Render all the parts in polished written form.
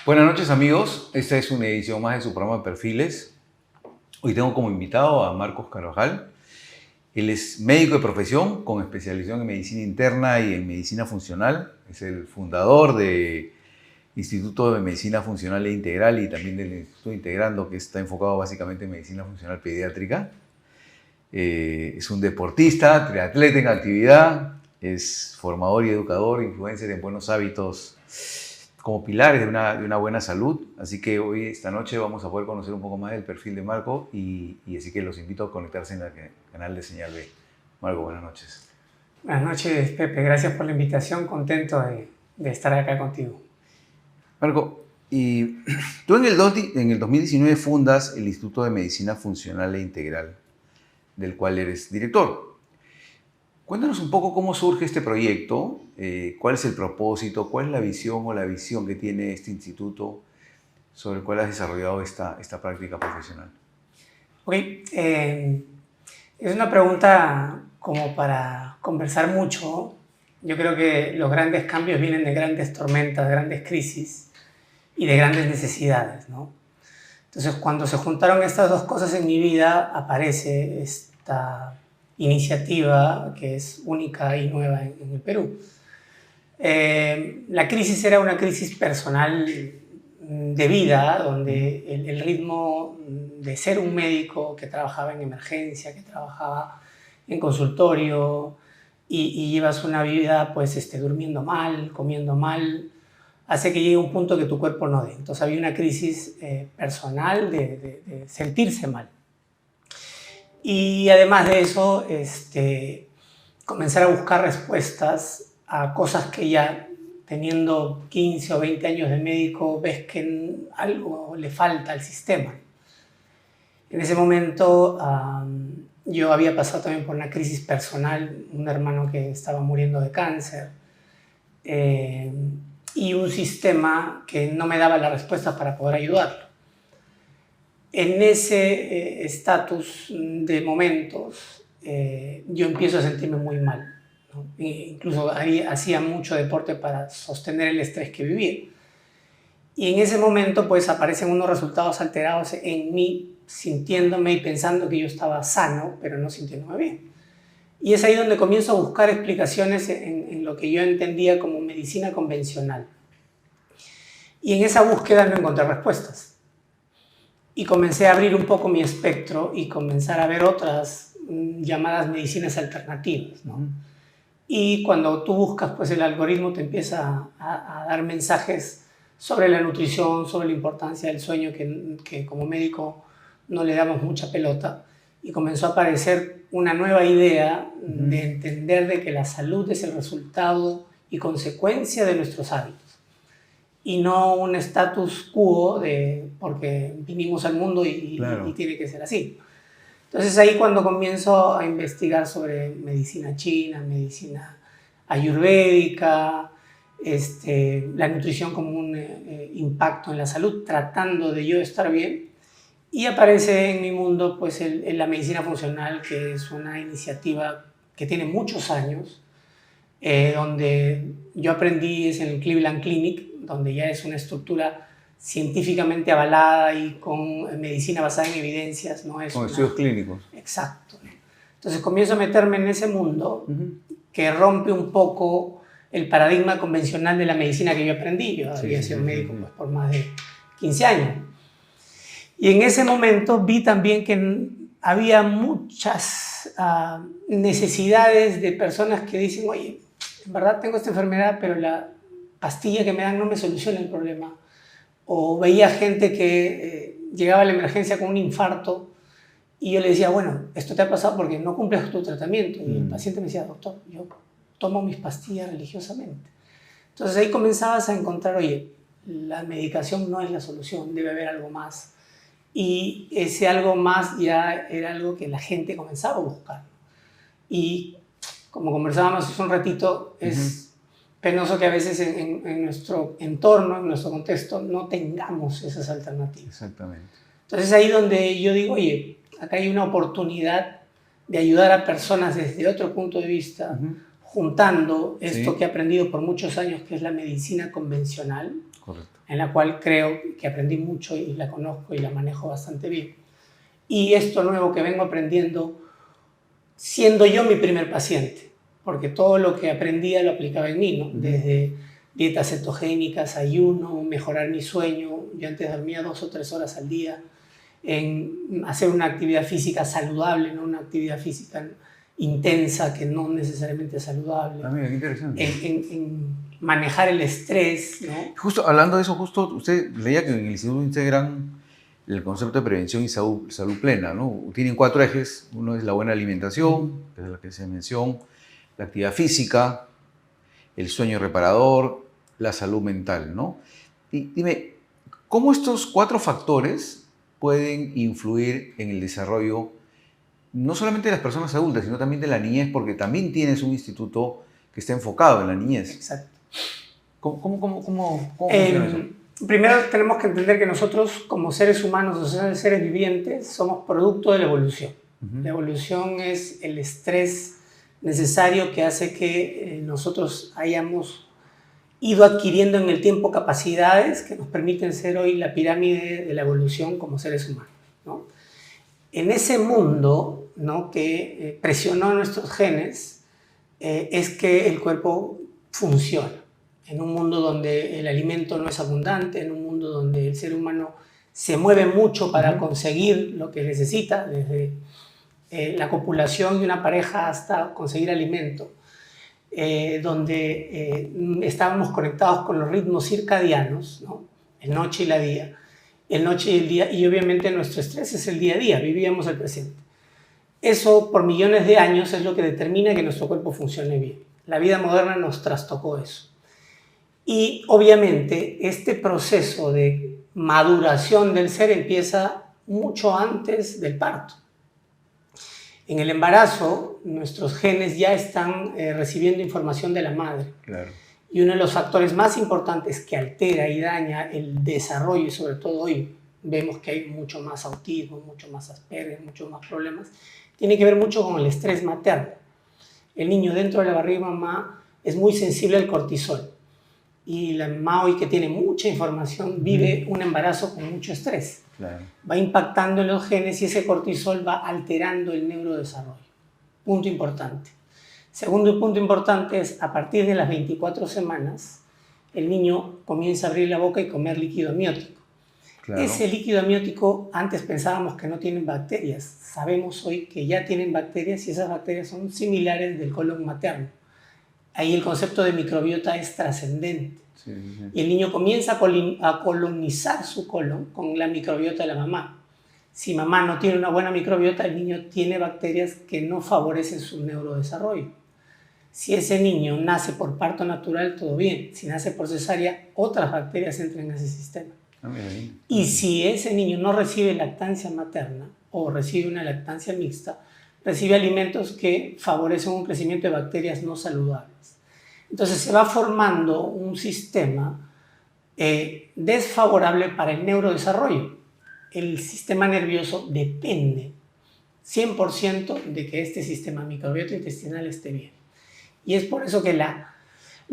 Buenas noches amigos, esta es una edición más de su programa Perfiles. Hoy tengo como invitado a Marcos Carvajal. Él es médico de profesión con especialización en medicina interna y en medicina funcional. Es el fundador del Instituto de Medicina Funcional e Integral y también del Instituto Integrando, que está enfocado básicamente en medicina funcional pediátrica. Es un deportista, triatleta en actividad, es formador y educador, influencer en buenos hábitos como pilares de una buena salud. Así que hoy, esta noche, vamos a poder conocer un poco más del perfil de Marco y así que los invito a conectarse en el canal de Señal B. Marco, buenas noches. Buenas noches, Pepe. Gracias por la invitación. Contento de estar acá contigo. Marco, y tú en el 2019 fundas el Instituto de Medicina Funcional e Integral, del cual eres director. Cuéntanos un poco cómo surge este proyecto, cuál es el propósito, cuál es la visión que tiene este instituto sobre el cual has desarrollado esta práctica profesional. Ok, es una pregunta como para conversar mucho. Yo creo que los grandes cambios vienen de grandes tormentas, grandes crisis y de grandes necesidades, ¿no? Entonces, cuando se juntaron estas dos cosas en mi vida, aparece esta iniciativa que es única y nueva en el Perú. La crisis era una crisis personal de vida, donde el ritmo de ser un médico que trabajaba en emergencia, que trabajaba en consultorio y llevas una vida pues durmiendo mal, comiendo mal, hace que llegue un punto que tu cuerpo no dé. Entonces había una crisis personal de sentirse mal. Y además de eso, comenzar a buscar respuestas a cosas que ya teniendo 15 o 20 años de médico ves que algo le falta al sistema. En ese momento yo había pasado también por una crisis personal, un hermano que estaba muriendo de cáncer y un sistema que no me daba la respuesta para poder ayudarlo. En ese estatus de momentos, yo empiezo a sentirme muy mal, ¿no? Incluso ahí hacía mucho deporte para sostener el estrés que vivía. Y en ese momento, pues, aparecen unos resultados alterados en mí, sintiéndome y pensando que yo estaba sano, pero no sintiéndome bien. Y es ahí donde comienzo a buscar explicaciones en lo que yo entendía como medicina convencional. Y en esa búsqueda no encontré respuestas. Y comencé a abrir un poco mi espectro y comenzar a ver otras llamadas medicinas alternativas, ¿no? Y cuando tú buscas, pues el algoritmo te empieza a dar mensajes sobre la nutrición, sobre la importancia del sueño, que como médico no le damos mucha pelota. Y comenzó a aparecer una nueva idea de entender de que la salud es el resultado y consecuencia de nuestros hábitos. Y no un status quo porque vinimos al mundo Claro. y tiene que ser así. Entonces ahí cuando comienzo a investigar sobre medicina china, medicina ayurvédica, la nutrición como un impacto en la salud, tratando de yo estar bien, y aparece en mi mundo pues la medicina funcional, que es una iniciativa que tiene muchos años, donde yo aprendí es en el Cleveland Clinic, donde ya es una estructura científicamente avalada y con medicina basada en evidencias, ¿no? Con estudios clínicos. Exacto. Entonces comienzo a meterme en ese mundo que rompe un poco el paradigma convencional de la medicina que yo aprendí. Yo había sido médico pues, por más de 15 años. Y en ese momento vi también que había muchas necesidades de personas que dicen, oye, en verdad tengo esta enfermedad, pero la pastilla que me dan no me soluciona el problema. O veía gente que llegaba a la emergencia con un infarto y yo le decía, bueno, esto te ha pasado porque no cumples tu tratamiento. Y el paciente me decía, doctor, yo tomo mis pastillas religiosamente. Entonces ahí comenzabas a encontrar, oye, la medicación no es la solución, debe haber algo más. Y ese algo más ya era algo que la gente comenzaba a buscar. Y como conversábamos hace un ratito, es penoso que a veces en nuestro entorno, en nuestro contexto, no tengamos esas alternativas. Exactamente. Entonces ahí donde yo digo, oye, acá hay una oportunidad de ayudar a personas desde otro punto de vista, juntando esto Sí. que he aprendido por muchos años, que es la medicina convencional, Correcto. en la cual creo que aprendí mucho y la conozco y la manejo bastante bien. Y esto nuevo que vengo aprendiendo, siendo yo mi primer paciente, porque todo lo que aprendía lo aplicaba en mí, ¿no? Desde dietas cetogénicas, ayuno, mejorar mi sueño. Yo antes dormía 2 o 3 horas al día, en hacer una actividad física saludable, no una actividad física intensa que no necesariamente es saludable. Ah, mira, qué interesante. En manejar el estrés, ¿no? Justo hablando de eso, justo usted leía que en el Instituto integran el concepto de prevención y salud plena, ¿no? Tienen 4 ejes. Uno es la buena alimentación, que es la que se mencionó, la actividad física, el sueño reparador, la salud mental, ¿no? Y dime, ¿cómo estos 4 factores pueden influir en el desarrollo no solamente de las personas adultas, sino también de la niñez? Porque también tienes un instituto que está enfocado en la niñez. Exacto. ¿Cómo funciona eso? Primero tenemos que entender que nosotros como seres humanos, o sea, seres vivientes, somos producto de la evolución. La evolución es el estrés necesario que hace que nosotros hayamos ido adquiriendo en el tiempo capacidades que nos permiten ser hoy la pirámide de la evolución como seres humanos, ¿no? En ese mundo, ¿no?, que presionó nuestros genes, es que el cuerpo funciona. En un mundo donde el alimento no es abundante, en un mundo donde el ser humano se mueve mucho para conseguir lo que necesita, desde la copulación de una pareja hasta conseguir alimento, donde estábamos conectados con los ritmos circadianos, ¿no?, el noche y la día, el noche y el día, y obviamente nuestro estrés es el día a día, vivíamos el presente. Eso por millones de años es lo que determina que nuestro cuerpo funcione bien. La vida moderna nos trastocó eso. Y obviamente este proceso de maduración del ser empieza mucho antes del parto. En el embarazo, nuestros genes ya están recibiendo información de la madre. Claro. Y uno de los factores más importantes que altera y daña el desarrollo, y sobre todo hoy vemos que hay mucho más autismo, mucho más Asperger, muchos más problemas, tiene que ver mucho con el estrés materno. El niño dentro de la barriga de mamá es muy sensible al cortisol. Y la mamá hoy, que tiene mucha información, vive un embarazo con mucho estrés. Claro. Va impactando en los genes y ese cortisol va alterando el neurodesarrollo. Punto importante. Segundo punto importante es, a partir de las 24 semanas, el niño comienza a abrir la boca y comer líquido amniótico. Claro. Ese líquido amniótico, antes pensábamos que no tienen bacterias. Sabemos hoy que ya tienen bacterias y esas bacterias son similares del colon materno. Ahí el concepto de microbiota es trascendente. Sí. Y el niño comienza a colonizar su colon con la microbiota de la mamá. Si mamá no tiene una buena microbiota, el niño tiene bacterias que no favorecen su neurodesarrollo. Si ese niño nace por parto natural, todo bien. Si nace por cesárea, otras bacterias entran en ese sistema. Y si ese niño no recibe lactancia materna o recibe una lactancia mixta, recibe alimentos que favorecen un crecimiento de bacterias no saludables. Entonces se va formando un sistema desfavorable para el neurodesarrollo. El sistema nervioso depende 100% de que este sistema microbiota intestinal esté bien. Y es por eso que la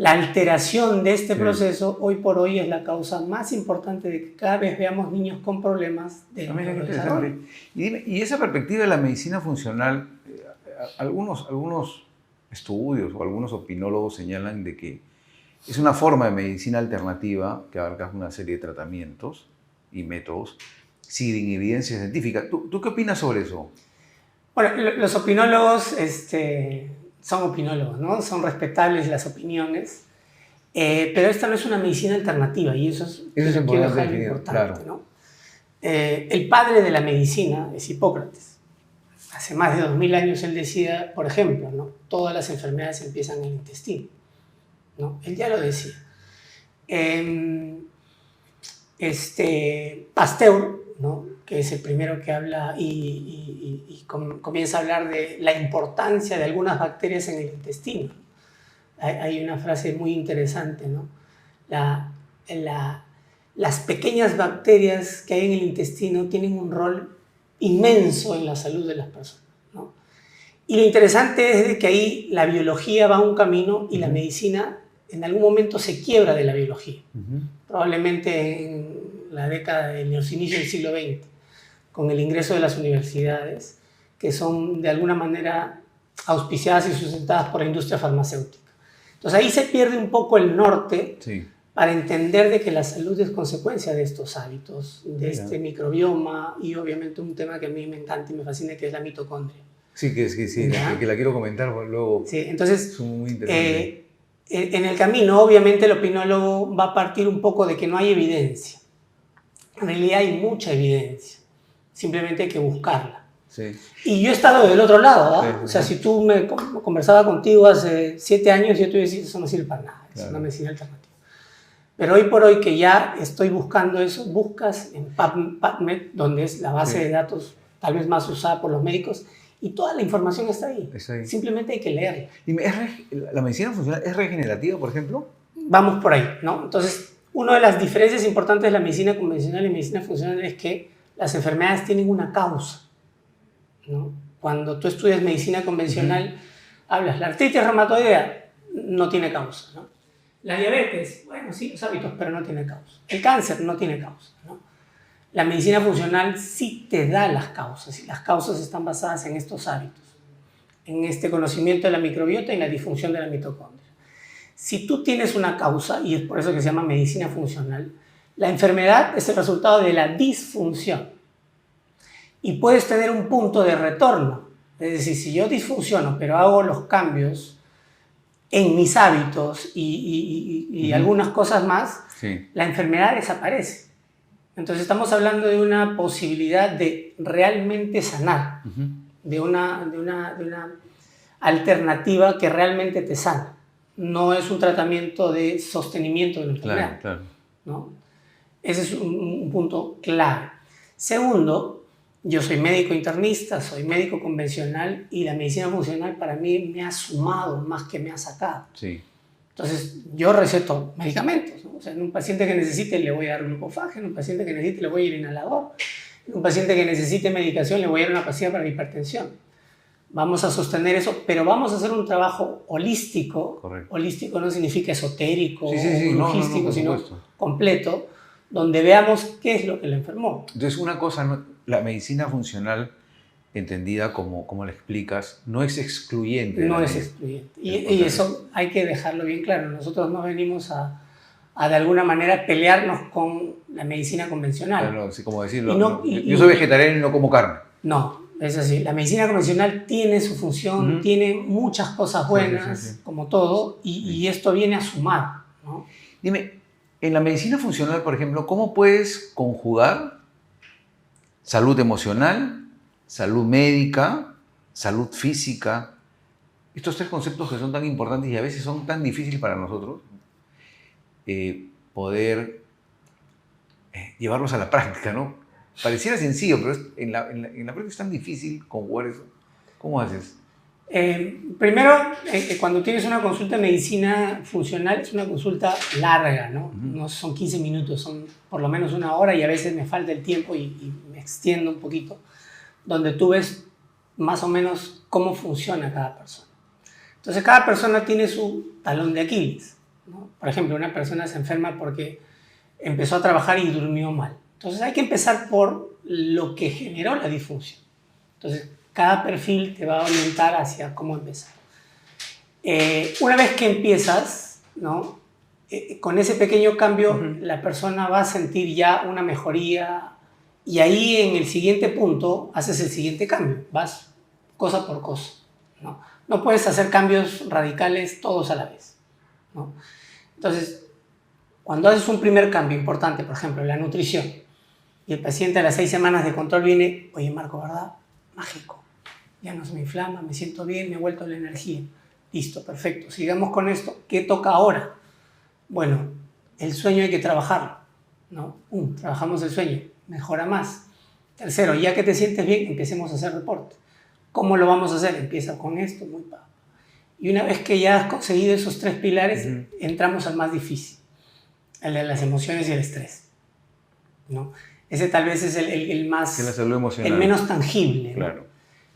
alteración de este proceso hoy por hoy es la causa más importante de que cada vez veamos niños con problemas de neurodesarrollo. Y dime, y esa perspectiva de la medicina funcional, algunos estudios o algunos opinólogos señalan de que es una forma de medicina alternativa que abarca una serie de tratamientos y métodos sin evidencia científica. ¿Tú qué opinas sobre eso? Bueno, los opinólogos son opinólogos, ¿no? Son respetables las opiniones, pero esta no es una medicina alternativa y eso es importante, claro, ¿no? El padre de la medicina es Hipócrates. Hace más de 2000 años él decía, por ejemplo, ¿no?, todas las enfermedades empiezan en el intestino, ¿no? Él ya lo decía. Pasteur, ¿no?, que es el primero que habla y comienza a hablar de la importancia de algunas bacterias en el intestino. Hay una frase muy interesante, ¿no? Las pequeñas bacterias que hay en el intestino tienen un rol inmenso en la salud de las personas, ¿no? Y lo interesante es de que ahí la biología va a un camino y la medicina en algún momento se quiebra de la biología. Probablemente en la década de los inicios del siglo XX, con el ingreso de las universidades, que son de alguna manera auspiciadas y sustentadas por la industria farmacéutica. Entonces ahí se pierde un poco el norte para entender de que la salud es consecuencia de estos hábitos, de este microbioma y obviamente un tema que a mí me encanta y me fascina, que es la mitocondria. Sí, sí, que la quiero comentar luego. Sí, entonces, es muy interesante. En el camino, obviamente, el opinólogo va a partir un poco de que no hay evidencia. En realidad hay mucha evidencia, simplemente hay que buscarla. Sí. Y yo he estado del otro lado, ¿eh? Sí. O sea, si tú me conversaba contigo hace 7 años, yo te iba a decir, eso no sirve para nada, es una medicina alternativa. Pero hoy por hoy que ya estoy buscando eso, buscas en PubMed, donde es la base de datos tal vez más usada por los médicos, y toda la información está ahí. Simplemente hay que leerla. ¿Y la medicina funcional es regenerativa, por ejemplo? Vamos por ahí, ¿no? Entonces, una de las diferencias importantes de la medicina convencional y medicina funcional es que las enfermedades tienen una causa, ¿no? Cuando tú estudias medicina convencional, hablas, la artritis reumatoidea no tiene causa, ¿no? La diabetes, bueno, sí, los hábitos, pero no tiene causa. El cáncer no tiene causa, ¿no? La medicina funcional sí te da las causas, y las causas están basadas en estos hábitos, en este conocimiento de la microbiota y la disfunción de la mitocondria. Si tú tienes una causa, y es por eso que se llama medicina funcional, la enfermedad es el resultado de la disfunción. Y puedes tener un punto de retorno. Es decir, si yo disfunciono, pero hago los cambios en mis hábitos y algunas cosas más, la enfermedad desaparece. Entonces estamos hablando de una posibilidad de realmente sanar, de una alternativa que realmente te sana. No es un tratamiento de sostenimiento de la enfermedad. Claro. ¿No? Ese es un punto clave. Segundo, yo soy médico internista, soy médico convencional y la medicina funcional para mí me ha sumado más que me ha sacado. Entonces, yo receto medicamentos, ¿no? O sea, en un paciente que necesite le voy a dar glucofagia, en un paciente que necesite le voy a ir inhalador, en un paciente que necesite medicación le voy a dar una pastilla para la hipertensión. Vamos a sostener eso, pero vamos a hacer un trabajo holístico. Correcto. Holístico no significa esotérico o logístico, no, sino completo, donde veamos qué es lo que le enfermó. Entonces, una cosa, la medicina funcional, entendida como la explicas, no es excluyente. No es excluyente. Y eso hay que dejarlo bien claro. Nosotros no venimos a de alguna manera pelearnos con la medicina convencional. Claro, sí, como decirlo. Yo soy vegetariano y no como carne. No, es así. La medicina convencional tiene su función, tiene muchas cosas buenas, como todo, y esto viene a sumar, ¿no? Dime, en la medicina funcional, por ejemplo, ¿cómo puedes conjugar salud emocional, salud médica, salud física? Estos 3 conceptos que son tan importantes y a veces son tan difíciles para nosotros, poder llevarlos a la práctica, ¿no? Pareciera sencillo, pero en la práctica es tan difícil conjugar eso. ¿Cómo haces? Primero, cuando tienes una consulta de medicina funcional, es una consulta larga, ¿no? No son 15 minutos, son por lo menos 1 hora y a veces me falta el tiempo y me extiendo un poquito, donde tú ves más o menos cómo funciona cada persona. Entonces, cada persona tiene su talón de Aquiles, ¿no? Por ejemplo, una persona se enferma porque empezó a trabajar y durmió mal. Entonces, hay que empezar por lo que generó la disfunción. Entonces, cada perfil te va a orientar hacia cómo empezar. Una vez que empiezas, ¿no? Con ese pequeño cambio, la persona va a sentir ya una mejoría y ahí en el siguiente punto haces el siguiente cambio. Vas cosa por cosa, ¿no? No puedes hacer cambios radicales todos a la vez, ¿no? Entonces, cuando haces un primer cambio importante, por ejemplo, la nutrición, y el paciente a las 6 semanas de control viene, oye Marco, ¿verdad? Mágico. Ya no se me inflama, me siento bien, me ha vuelto la energía. Listo, perfecto. Sigamos con esto. ¿Qué toca ahora? Bueno, el sueño hay que trabajarlo, ¿no? Trabajamos el sueño, mejora más. Tercero, ya que te sientes bien, empecemos a hacer reporte. ¿Cómo lo vamos a hacer? Empieza con esto, muy padre. Y una vez que ya has conseguido esos 3 pilares, entramos al más difícil, el de las emociones y el estrés, ¿no? Ese tal vez es el más, la salud emocional, el menos tangible, ¿no? Claro.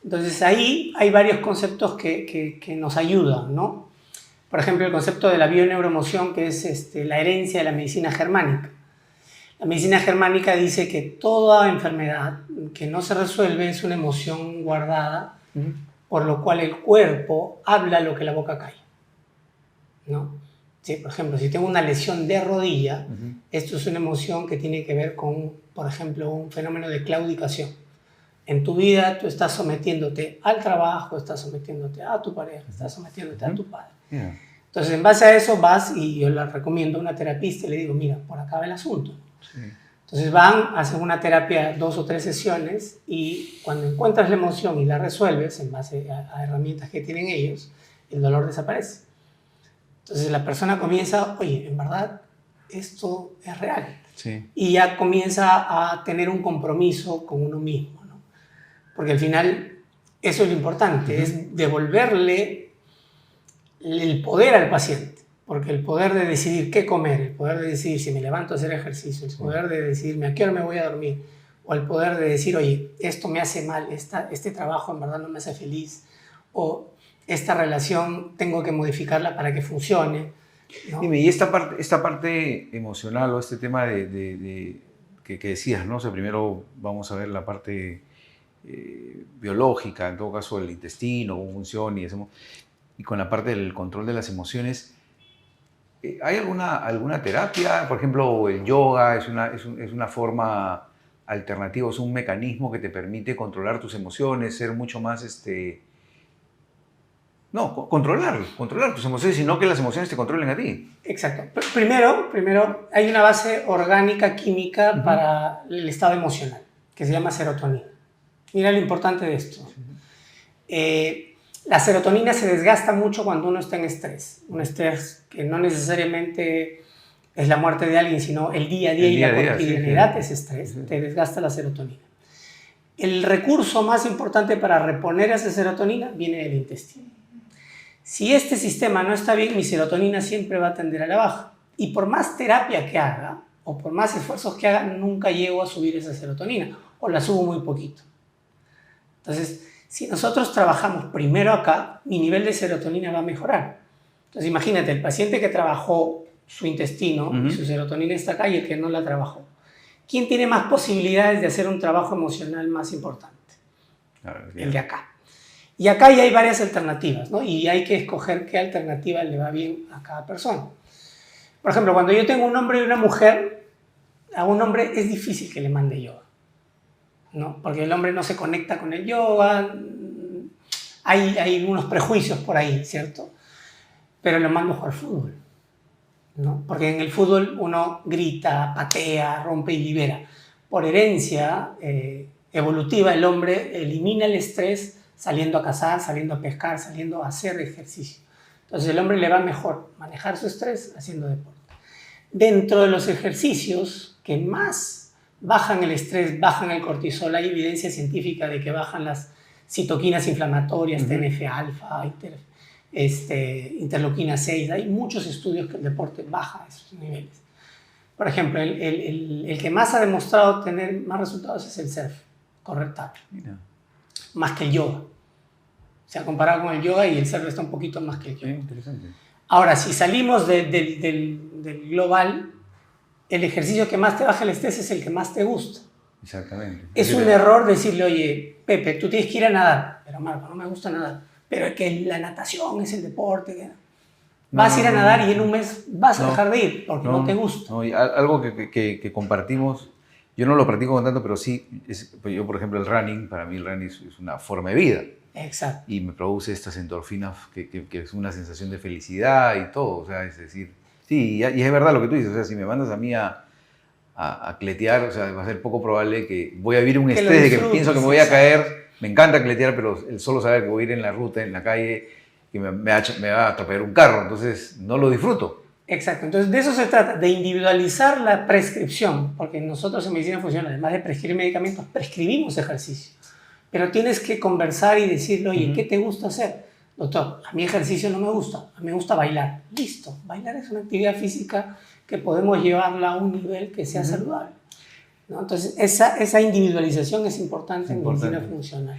Entonces ahí hay varios conceptos que nos ayudan, ¿no? Por ejemplo, el concepto de la bioneuroemoción, que es la herencia de la medicina germánica. La medicina germánica dice que toda enfermedad que no se resuelve es una emoción guardada, por lo cual el cuerpo habla lo que la boca calla, ¿no? Sí, por ejemplo, si tengo una lesión de rodilla, esto es una emoción que tiene que ver con, por ejemplo, un fenómeno de claudicación. En tu vida tú estás sometiéndote al trabajo, estás sometiéndote a tu pareja, estás sometiéndote a tu padre. Entonces, en base a eso vas, y yo le recomiendo a una terapista y le digo, mira, por acá va el asunto. Sí. Entonces van, hacen una terapia, 2 o 3 sesiones, y cuando encuentras la emoción y la resuelves en base a herramientas que tienen ellos, el dolor desaparece. Entonces la persona comienza, oye, en verdad, esto es real. Sí. Y ya comienza a tener un compromiso con uno mismo, ¿no? Porque al final, eso es lo importante, es devolverle el poder al paciente. Porque el poder de decidir qué comer, el poder de decidir si me levanto a hacer ejercicio, el poder de decidirme a qué hora me voy a dormir, o el poder de decir, oye, esto me hace mal, este trabajo en verdad no me hace feliz, o esta relación tengo que modificarla para que funcione, ¿no? Dime, y esta parte emocional o este tema que decías, ¿no? O sea, primero vamos a ver la parte biológica, en todo caso el intestino, cómo funciona, y con la parte del control de las emociones. ¿Hay alguna terapia? Por ejemplo, el yoga es una forma alternativa, es un mecanismo que te permite controlar tus emociones, ser mucho más, no, controlar tus emociones, sino que las emociones te controlen a ti. Exacto. Primero hay una base orgánica, química para el estado emocional, que se llama serotonina. Mira lo importante de esto. La serotonina se desgasta mucho cuando uno está en estrés. Un estrés que no necesariamente es la muerte de alguien, sino el día a día y la cotidianidad de ese estrés. Te desgasta la serotonina. El recurso más importante para reponer esa serotonina viene del intestino. Si este sistema no está bien, mi serotonina siempre va a tender a la baja. Y por más terapia que haga, o por más esfuerzos que haga, nunca llego a subir esa serotonina, o la subo muy poquito. Entonces, si nosotros trabajamos primero acá, mi nivel de serotonina va a mejorar. Entonces, imagínate, el paciente que trabajó su intestino y su serotonina está acá y el que no la trabajó. ¿Quién tiene más posibilidades de hacer un trabajo emocional más importante? El de acá. Y acá ya hay varias alternativas, ¿no? Y hay que escoger qué alternativa le va bien a cada persona. Por ejemplo, cuando yo tengo un hombre y una mujer, a un hombre es difícil que le mande yoga, ¿no? Porque el hombre no se conecta con el yoga, hay unos prejuicios por ahí, ¿cierto? Pero lo mando a jugar fútbol, ¿no? Porque en el fútbol uno grita, patea, rompe y libera. Por herencia evolutiva, el hombre elimina el estrés saliendo a cazar, saliendo a pescar, saliendo a hacer ejercicio. Entonces el hombre le va mejor manejar su estrés haciendo deporte. Dentro de los ejercicios que más bajan el estrés, bajan el cortisol, hay evidencia científica de que bajan las citoquinas inflamatorias, TNF-alfa, interleuquina 6, hay muchos estudios que el deporte baja esos niveles. Por ejemplo, el que más ha demostrado tener más resultados es el surf, correr tabla. Más que el yoga. Se ha comparado con el yoga y el surf está un poquito más que el yoga. Interesante. Ahora, si salimos del global, el ejercicio que más te baja el estrés es el que más te gusta. Exactamente. Es un error decirle, oye, Pepe, tú tienes que ir a nadar. Pero Marco, no me gusta nadar. Pero es que la natación es el deporte. Vas a ir a nadar y en un mes vas a dejar de ir porque no te gusta. No, y algo que compartimos, yo no lo practico con tanto, pero sí, yo por ejemplo el running, para mí el running es una forma de vida. Exacto. Y me produce estas endorfinas que es una sensación de felicidad y todo, o sea, es decir, sí, y es verdad lo que tú dices, o sea, si me mandas a mí a cletear, o sea, va a ser poco probable que voy a vivir un estrés de que pienso que me voy a caer, me encanta cletear, pero el solo saber que voy a ir en la ruta, en la calle, que me va a atropellar un carro, entonces no lo disfruto. Exacto, entonces de eso se trata, de individualizar la prescripción, porque nosotros en medicina funcional, además de prescribir medicamentos, prescribimos ejercicio. Pero tienes que conversar y decirle, oye, ¿qué te gusta hacer? Doctor, a mí ejercicio no me gusta, a mí me gusta bailar. Listo, bailar es una actividad física que podemos llevarla a un nivel que sea saludable, ¿no? Entonces, esa individualización es importante en medicina funcional.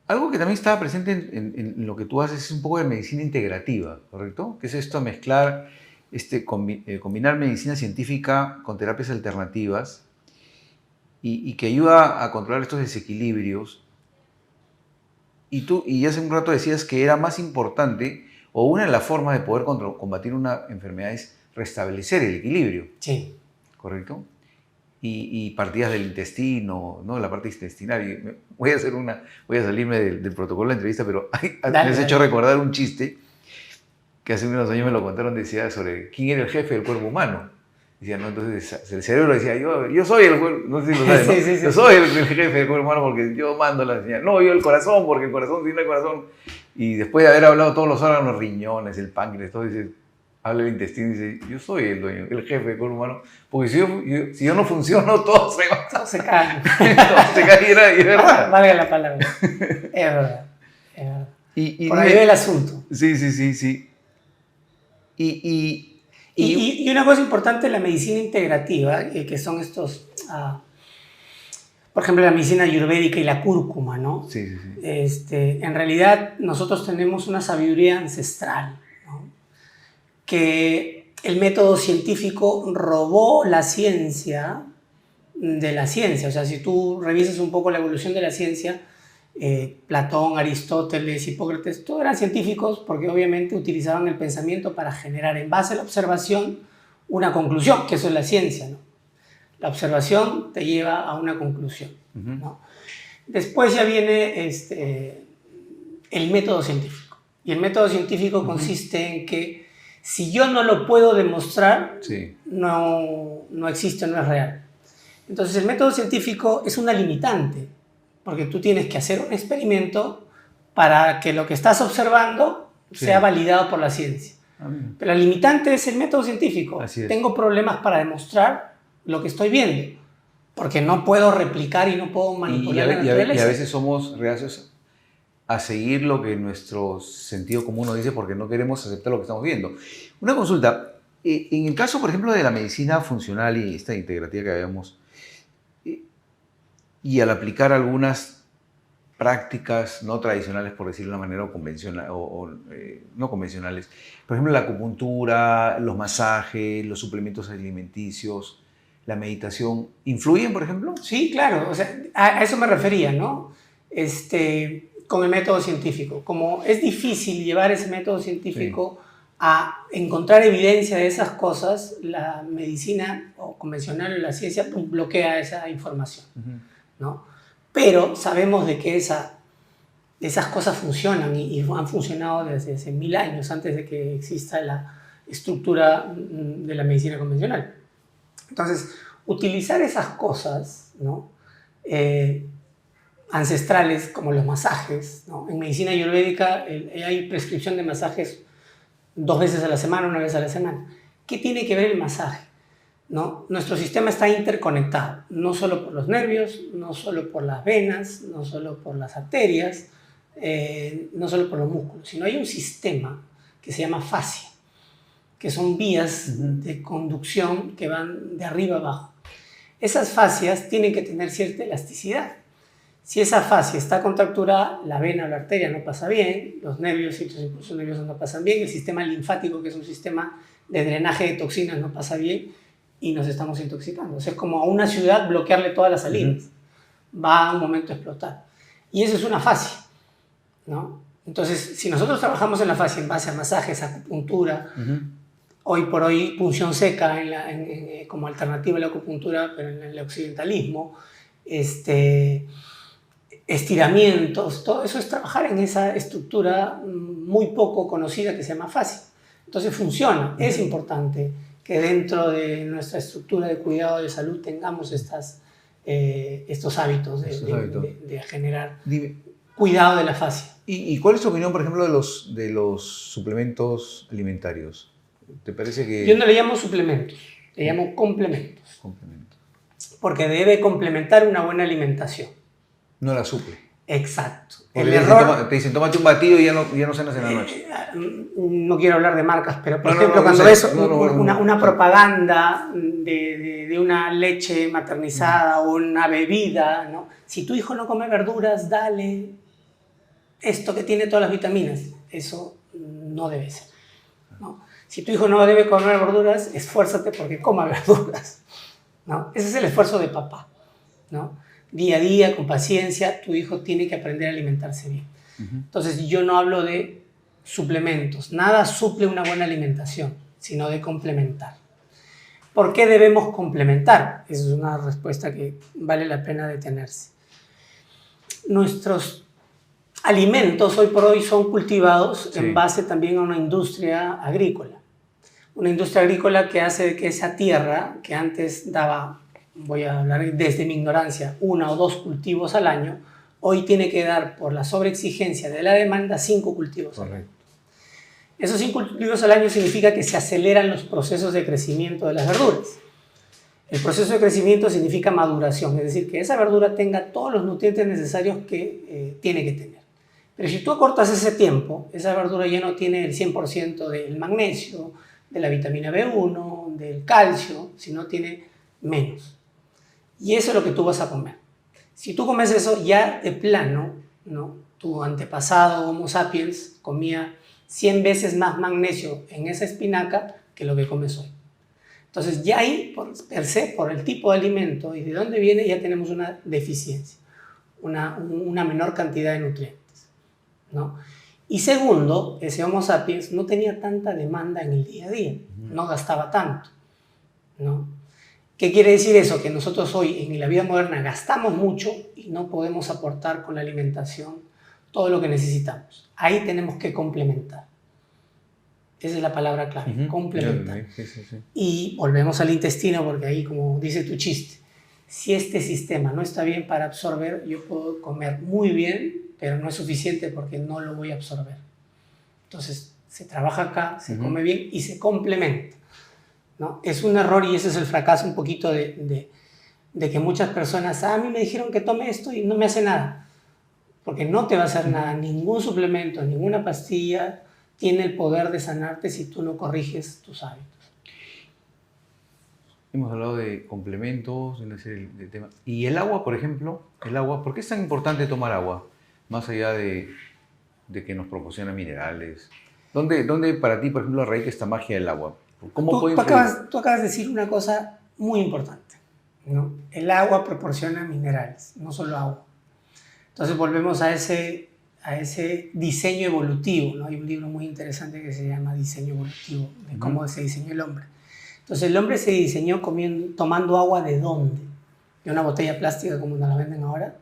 Algo que también estaba presente en lo que tú haces es un poco de medicina integrativa, ¿correcto? Que es esto, mezclar, combinar medicina científica con terapias alternativas y que ayuda a controlar estos desequilibrios. Y hace un rato decías que era más importante, o una de las formas de poder combatir una enfermedad es restablecer el equilibrio. Sí. ¿Correcto? Y partidas del intestino, ¿no? La parte intestinal. Voy a salirme del protocolo de la entrevista, pero me has hecho recordar un chiste que hace unos años me lo contaron, decía sobre quién era el jefe del cuerpo humano. Decía, ¿no? Entonces el cerebro decía, yo soy el cuerpo, no sé si lo sabes, ¿no? Sí. Yo soy el jefe del cuerpo humano porque yo mando la señal. No, yo el corazón, porque el corazón tiene el corazón. Y después de haber hablado todos los órganos, los riñones, el páncreas, todo, dice, habla el intestino y dice, yo soy el dueño, el jefe del cuerpo humano, porque si yo no funciono, todo se va. Todo se cae. Todo se cae, y es verdad. Valga la palabra. Es verdad. Es verdad. Por ahí dime, ve el asunto. Sí. Y una cosa importante en la medicina integrativa, que son estos, por ejemplo, la medicina ayurvédica y la cúrcuma, ¿no? Sí. En realidad nosotros tenemos una sabiduría ancestral, ¿no? Que el método científico robó la ciencia de la ciencia. O sea, si tú revisas un poco la evolución de la ciencia, Platón, Aristóteles, Hipócrates, todos eran científicos porque obviamente utilizaban el pensamiento para generar en base a la observación una conclusión, que eso es la ciencia, ¿no? La observación te lleva a una conclusión, ¿no? Después ya viene el método científico. Y el método científico consiste en que si yo no lo puedo demostrar, no existe, no es real. Entonces el método científico es una limitante, porque tú tienes que hacer un experimento para que lo que estás observando sea validado por la ciencia. Pero la limitante es el método científico. Tengo problemas para demostrar lo que estoy viendo, porque no puedo replicar y no puedo manipular la naturaleza. Y a veces somos reacios a seguir lo que nuestro sentido común nos dice porque no queremos aceptar lo que estamos viendo. Una consulta, en el caso, por ejemplo, de la medicina funcional y esta integrativa que habíamos, y al aplicar algunas prácticas no tradicionales, por decirlo de una manera, o convencional, no convencionales, por ejemplo, la acupuntura, los masajes, los suplementos alimenticios, la meditación, ¿influyen, por ejemplo? Sí, claro, o sea, a eso me refería, ¿no? Con el método científico. Como es difícil llevar ese método científico a encontrar evidencia de esas cosas, la medicina o convencional o la ciencia bloquea esa información, ¿no? Pero sabemos de que esas cosas funcionan y han funcionado desde hace 1000 años, antes de que exista la estructura de la medicina convencional. Entonces, utilizar esas cosas, ¿no? Ancestrales, como los masajes, ¿no? En medicina ayurvédica hay prescripción de masajes 2 veces a la semana, 1 vez a la semana. ¿Qué tiene que ver el masaje? ¿No? Nuestro sistema está interconectado, no solo por los nervios, no solo por las venas, no solo por las arterias, no solo por los músculos, sino hay un sistema que se llama fascia, que son vías de conducción que van de arriba abajo. Esas fascias tienen que tener cierta elasticidad. Si esa fascia está contracturada, la vena o la arteria no pasa bien, los nervios y los impulsos nerviosos no pasan bien, el sistema linfático, que es un sistema de drenaje de toxinas, no pasa bien y nos estamos intoxicando. O sea, es como a una ciudad bloquearle todas las salidas. Va a un momento a explotar. Y eso es una fascia, ¿no? Entonces, si nosotros trabajamos en la fascia en base a masajes, acupuntura, hoy por hoy punción seca como alternativa a la acupuntura, pero en el occidentalismo, estiramientos, todo eso es trabajar en esa estructura muy poco conocida que se llama fascia. Entonces funciona, es importante que dentro de nuestra estructura de cuidado de salud tengamos estos hábitos de generar cuidado de la fascia. ¿Y cuál es tu opinión, por ejemplo, de los suplementos alimentarios? ¿Te parece que...? Yo no le llamo suplementos, le llamo complementos. Porque debe complementar una buena alimentación. No la suple. Exacto. El error... Te dicen, tómate un batido y ya no cenas en la noche. No quiero hablar de marcas, pero por ejemplo, cuando ves una propaganda de una leche maternizada o una bebida, ¿no? Si tu hijo no come verduras, dale esto que tiene todas las vitaminas. Eso no debe ser, ¿no? Si tu hijo no debe comer verduras, esfuérzate porque coma verduras, ¿no? Ese es el esfuerzo de papá, ¿no? Día a día, con paciencia, tu hijo tiene que aprender a alimentarse bien. Entonces, yo no hablo de suplementos. Nada suple una buena alimentación, sino de complementar. ¿Por qué debemos complementar? Esa es una respuesta que vale la pena detenerse. Nuestros alimentos hoy por hoy son cultivados en base también a una industria agrícola. Una industria agrícola que hace que esa tierra, que antes daba, voy a hablar desde mi ignorancia, 1 o 2 cultivos al año, hoy tiene que dar, por la sobreexigencia de la demanda, 5 cultivos al año. Esos 5 cultivos al año significa que se aceleran los procesos de crecimiento de las verduras. El proceso de crecimiento significa maduración, es decir, que esa verdura tenga todos los nutrientes necesarios que tiene que tener. Pero si tú acortas ese tiempo, esa verdura ya no tiene el 100% del magnesio, de la vitamina B1, del calcio, sino tiene menos. Y eso es lo que tú vas a comer. Si tú comes eso, ya de plano, ¿no? Tu antepasado Homo sapiens comía 100 veces más magnesio en esa espinaca que lo que comes hoy. Entonces ya ahí, per se, por el tipo de alimento y de dónde viene, ya tenemos una deficiencia, una menor cantidad de nutrientes, ¿no? Y segundo, ese Homo sapiens no tenía tanta demanda en el día a día, no gastaba tanto, ¿no? ¿Qué quiere decir eso? Que nosotros hoy en la vida moderna gastamos mucho y no podemos aportar con la alimentación todo lo que necesitamos. Ahí tenemos que complementar. Esa es la palabra clave, complementar. Sí. Y volvemos al intestino porque ahí, como dice tu chiste, si este sistema no está bien para absorber, yo puedo comer muy bien, pero no es suficiente porque no lo voy a absorber. Entonces, se trabaja acá, se come bien y se complementa, ¿no? Es un error y ese es el fracaso un poquito de que muchas personas, a mí me dijeron que tome esto y no me hace nada. Porque no te va a hacer nada, ningún suplemento, ninguna pastilla tiene el poder de sanarte si tú no corriges tus hábitos. Hemos hablado de complementos, de una serie de temas. Y el agua, por ejemplo, ¿por qué es tan importante tomar agua? Más allá de que nos proporciona minerales. ¿Dónde para ti, por ejemplo, radica esta magia del agua? ¿Cómo puede influir? Tú acabas de decir una cosa muy importante, ¿no? El agua proporciona minerales, no solo agua. Entonces volvemos a ese diseño evolutivo, ¿no? Hay un libro muy interesante que se llama Diseño Evolutivo, de cómo se diseñó el hombre. Entonces el hombre se diseñó tomando agua ¿de dónde? ¿De una botella plástica como nos la venden ahora?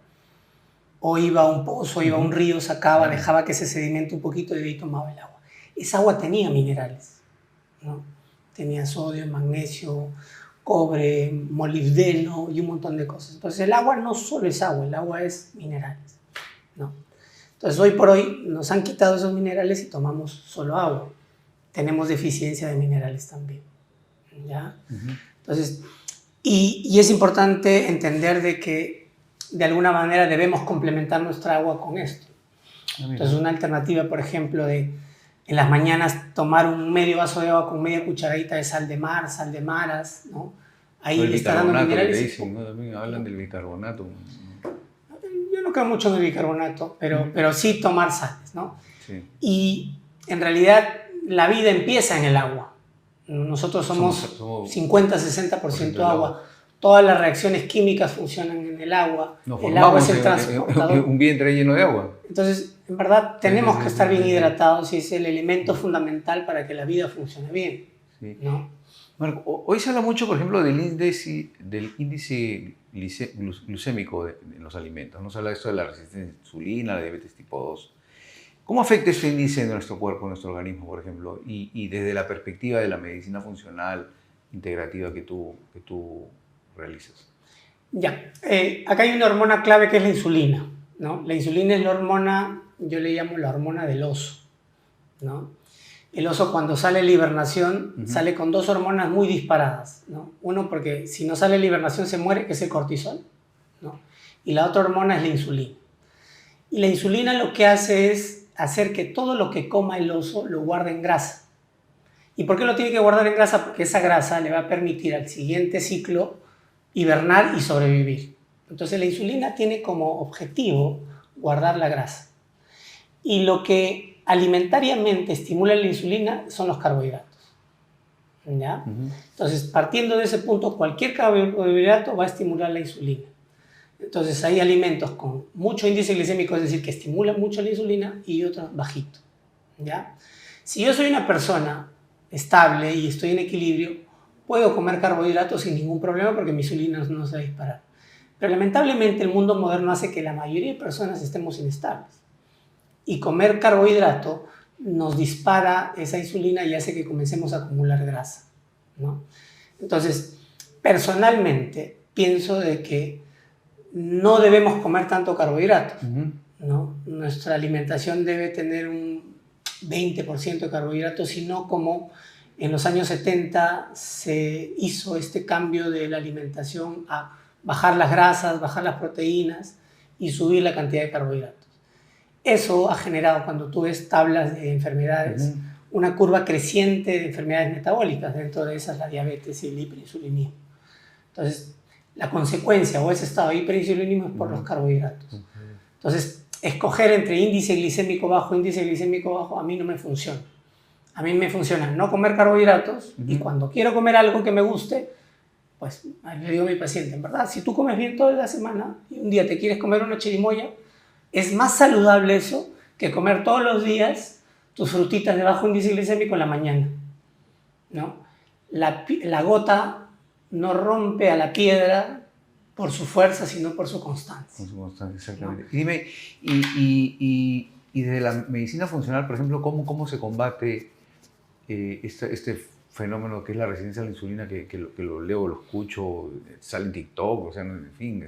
¿O iba a un pozo, iba a un río, sacaba, dejaba que se sedimente un poquito y de ahí tomaba el agua? Esa agua tenía minerales, ¿no? Tenía sodio, magnesio, cobre, molibdeno y un montón de cosas. Entonces el agua no solo es agua, el agua es minerales, ¿no? Entonces hoy por hoy nos han quitado esos minerales y tomamos solo agua. Tenemos deficiencia de minerales también, ¿ya? Entonces, y es importante entender de que de alguna manera debemos complementar nuestra agua con esto. Entonces una alternativa, por ejemplo, de en las mañanas tomar un medio vaso de agua con media cucharadita de sal de mar, sal de maras, ¿no? Ahí le está dando minerales. Dicen, ¿no? También hablan del bicarbonato. Yo no creo mucho en el bicarbonato, pero sí tomar sales, ¿no? Sí. Y en realidad la vida empieza en el agua. Nosotros somos 50-60% agua. Todas las reacciones químicas funcionan en el agua. El agua es el transportador. Un vientre lleno de agua. Entonces, en verdad, tenemos que estar bien hidratados y es el elemento fundamental para que la vida funcione bien, ¿no? Marco, hoy se habla mucho, por ejemplo, del índice glucémico en los alimentos. No se habla de esto de la resistencia a la insulina, la diabetes tipo 2. ¿Cómo afecta este índice en nuestro cuerpo, en nuestro organismo, por ejemplo? Y desde la perspectiva de la medicina funcional, integrativa que tú realizas. Ya, acá hay una hormona clave que es la insulina, ¿no? La insulina es la hormona, yo le llamo la hormona del oso, ¿no? El oso cuando sale a la hibernación sale con 2 hormonas muy disparadas, ¿no? Uno porque si no sale a la hibernación se muere, que es el cortisol, ¿no? Y la otra hormona es la insulina. Y la insulina lo que hace es hacer que todo lo que coma el oso lo guarde en grasa. ¿Y por qué lo tiene que guardar en grasa? Porque esa grasa le va a permitir al siguiente ciclo hibernar y sobrevivir. Entonces la insulina tiene como objetivo guardar la grasa. Y lo que alimentariamente estimula la insulina son los carbohidratos. ¿Ya? Entonces, partiendo de ese punto, cualquier carbohidrato va a estimular la insulina. Entonces, hay alimentos con mucho índice glicémico, es decir, que estimulan mucho la insulina, y otros bajitos. ¿Ya? Si yo soy una persona estable y estoy en equilibrio, puedo comer carbohidratos sin ningún problema porque mi insulina no se va a disparar. Pero lamentablemente el mundo moderno hace que la mayoría de personas estemos inestables. Y comer carbohidrato nos dispara esa insulina y hace que comencemos a acumular grasa, ¿no? Entonces, personalmente, pienso de que no debemos comer tanto carbohidrato, ¿no? Nuestra alimentación debe tener un 20% de carbohidratos, sino como en los años 70 se hizo este cambio de la alimentación a bajar las grasas, bajar las proteínas y subir la cantidad de carbohidratos. Eso ha generado, cuando tú ves tablas de enfermedades, una curva creciente de enfermedades metabólicas, dentro de esas la diabetes y el hiperinsulinismo. Entonces, la consecuencia o ese estado de hiperinsulinismo es por los carbohidratos. Entonces, escoger entre índice glicémico bajo, a mí no me funciona. A mí me funciona no comer carbohidratos, y cuando quiero comer algo que me guste, pues le digo a mi paciente, en verdad, si tú comes bien toda la semana y un día te quieres comer una chirimoya, es más saludable eso que comer todos los días tus frutitas de bajo índice glicémico en la mañana, ¿no? La gota no rompe a la piedra por su fuerza, sino por su constancia. Por su constancia, exactamente. ¿No? Y dime, y desde la medicina funcional, por ejemplo, ¿cómo se combate este fenómeno que es la resistencia a la insulina, que lo leo, lo escucho, sale en TikTok, o sea, en fin,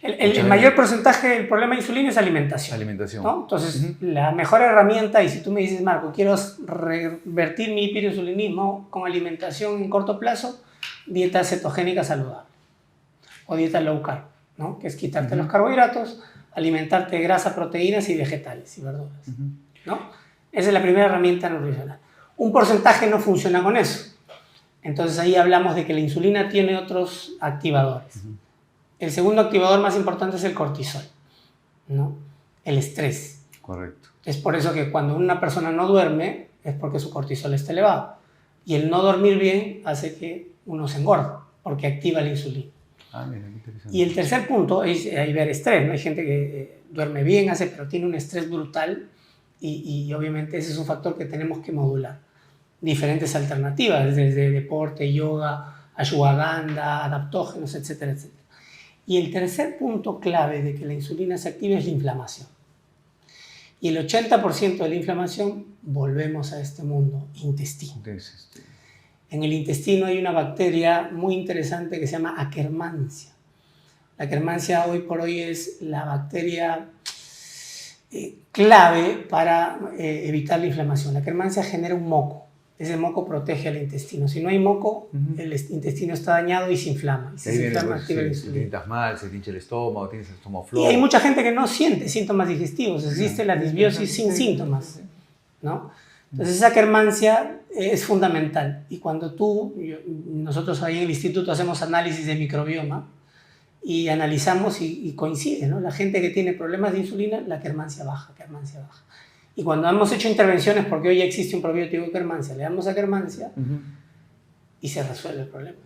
el mayor porcentaje del problema de insulina es alimentación. Alimentación. ¿No? Entonces, la mejor herramienta, y si tú me dices, Marco, quiero revertir mi hiperinsulinismo con alimentación en corto plazo, dieta cetogénica saludable o dieta low carb, ¿no? Que es quitarte los carbohidratos, alimentarte de grasa, proteínas y vegetales y verduras, ¿no? Esa es la primera herramienta nutricional. Un porcentaje no funciona con eso. Entonces ahí hablamos de que la insulina tiene otros activadores. El segundo activador más importante es el cortisol, ¿no? El estrés. Correcto. Es por eso que cuando una persona no duerme es porque su cortisol está elevado. Y el no dormir bien hace que uno se engorde, porque activa la insulina. Ah, mira, qué interesante. Y el tercer punto es ver estrés, ¿no? Hay gente que duerme bien, pero tiene un estrés brutal, y obviamente ese es un factor que tenemos que modular. Diferentes alternativas, desde deporte, yoga, ashwagandha, adaptógenos, etcétera, etcétera. Y el tercer punto clave de que la insulina se active es la inflamación. Y el 80% de la inflamación, volvemos a este mundo, intestino. En el intestino hay una bacteria muy interesante que se llama Akkermansia. La Akkermansia hoy por hoy es la bacteria clave para evitar la inflamación. La Akkermansia genera un moco. Ese moco protege al intestino. Si no hay moco, el intestino está dañado y se inflama. Si se inflama, activa la insulina. Si te mal, se te hincha el estómago, tienes el estómago flojo. Y hay mucha gente que no siente síntomas digestivos. Existe la disbiosis sin síntomas, ¿no? Entonces esa Akkermansia es fundamental. Y cuando nosotros ahí en el instituto hacemos análisis de microbioma y analizamos y coincide, ¿no? La gente que tiene problemas de insulina, la Akkermansia baja, Akkermansia baja. Y cuando hemos hecho intervenciones, porque hoy ya existe un probiótico de Akkermansia, le damos Akkermansia y se resuelve el problema.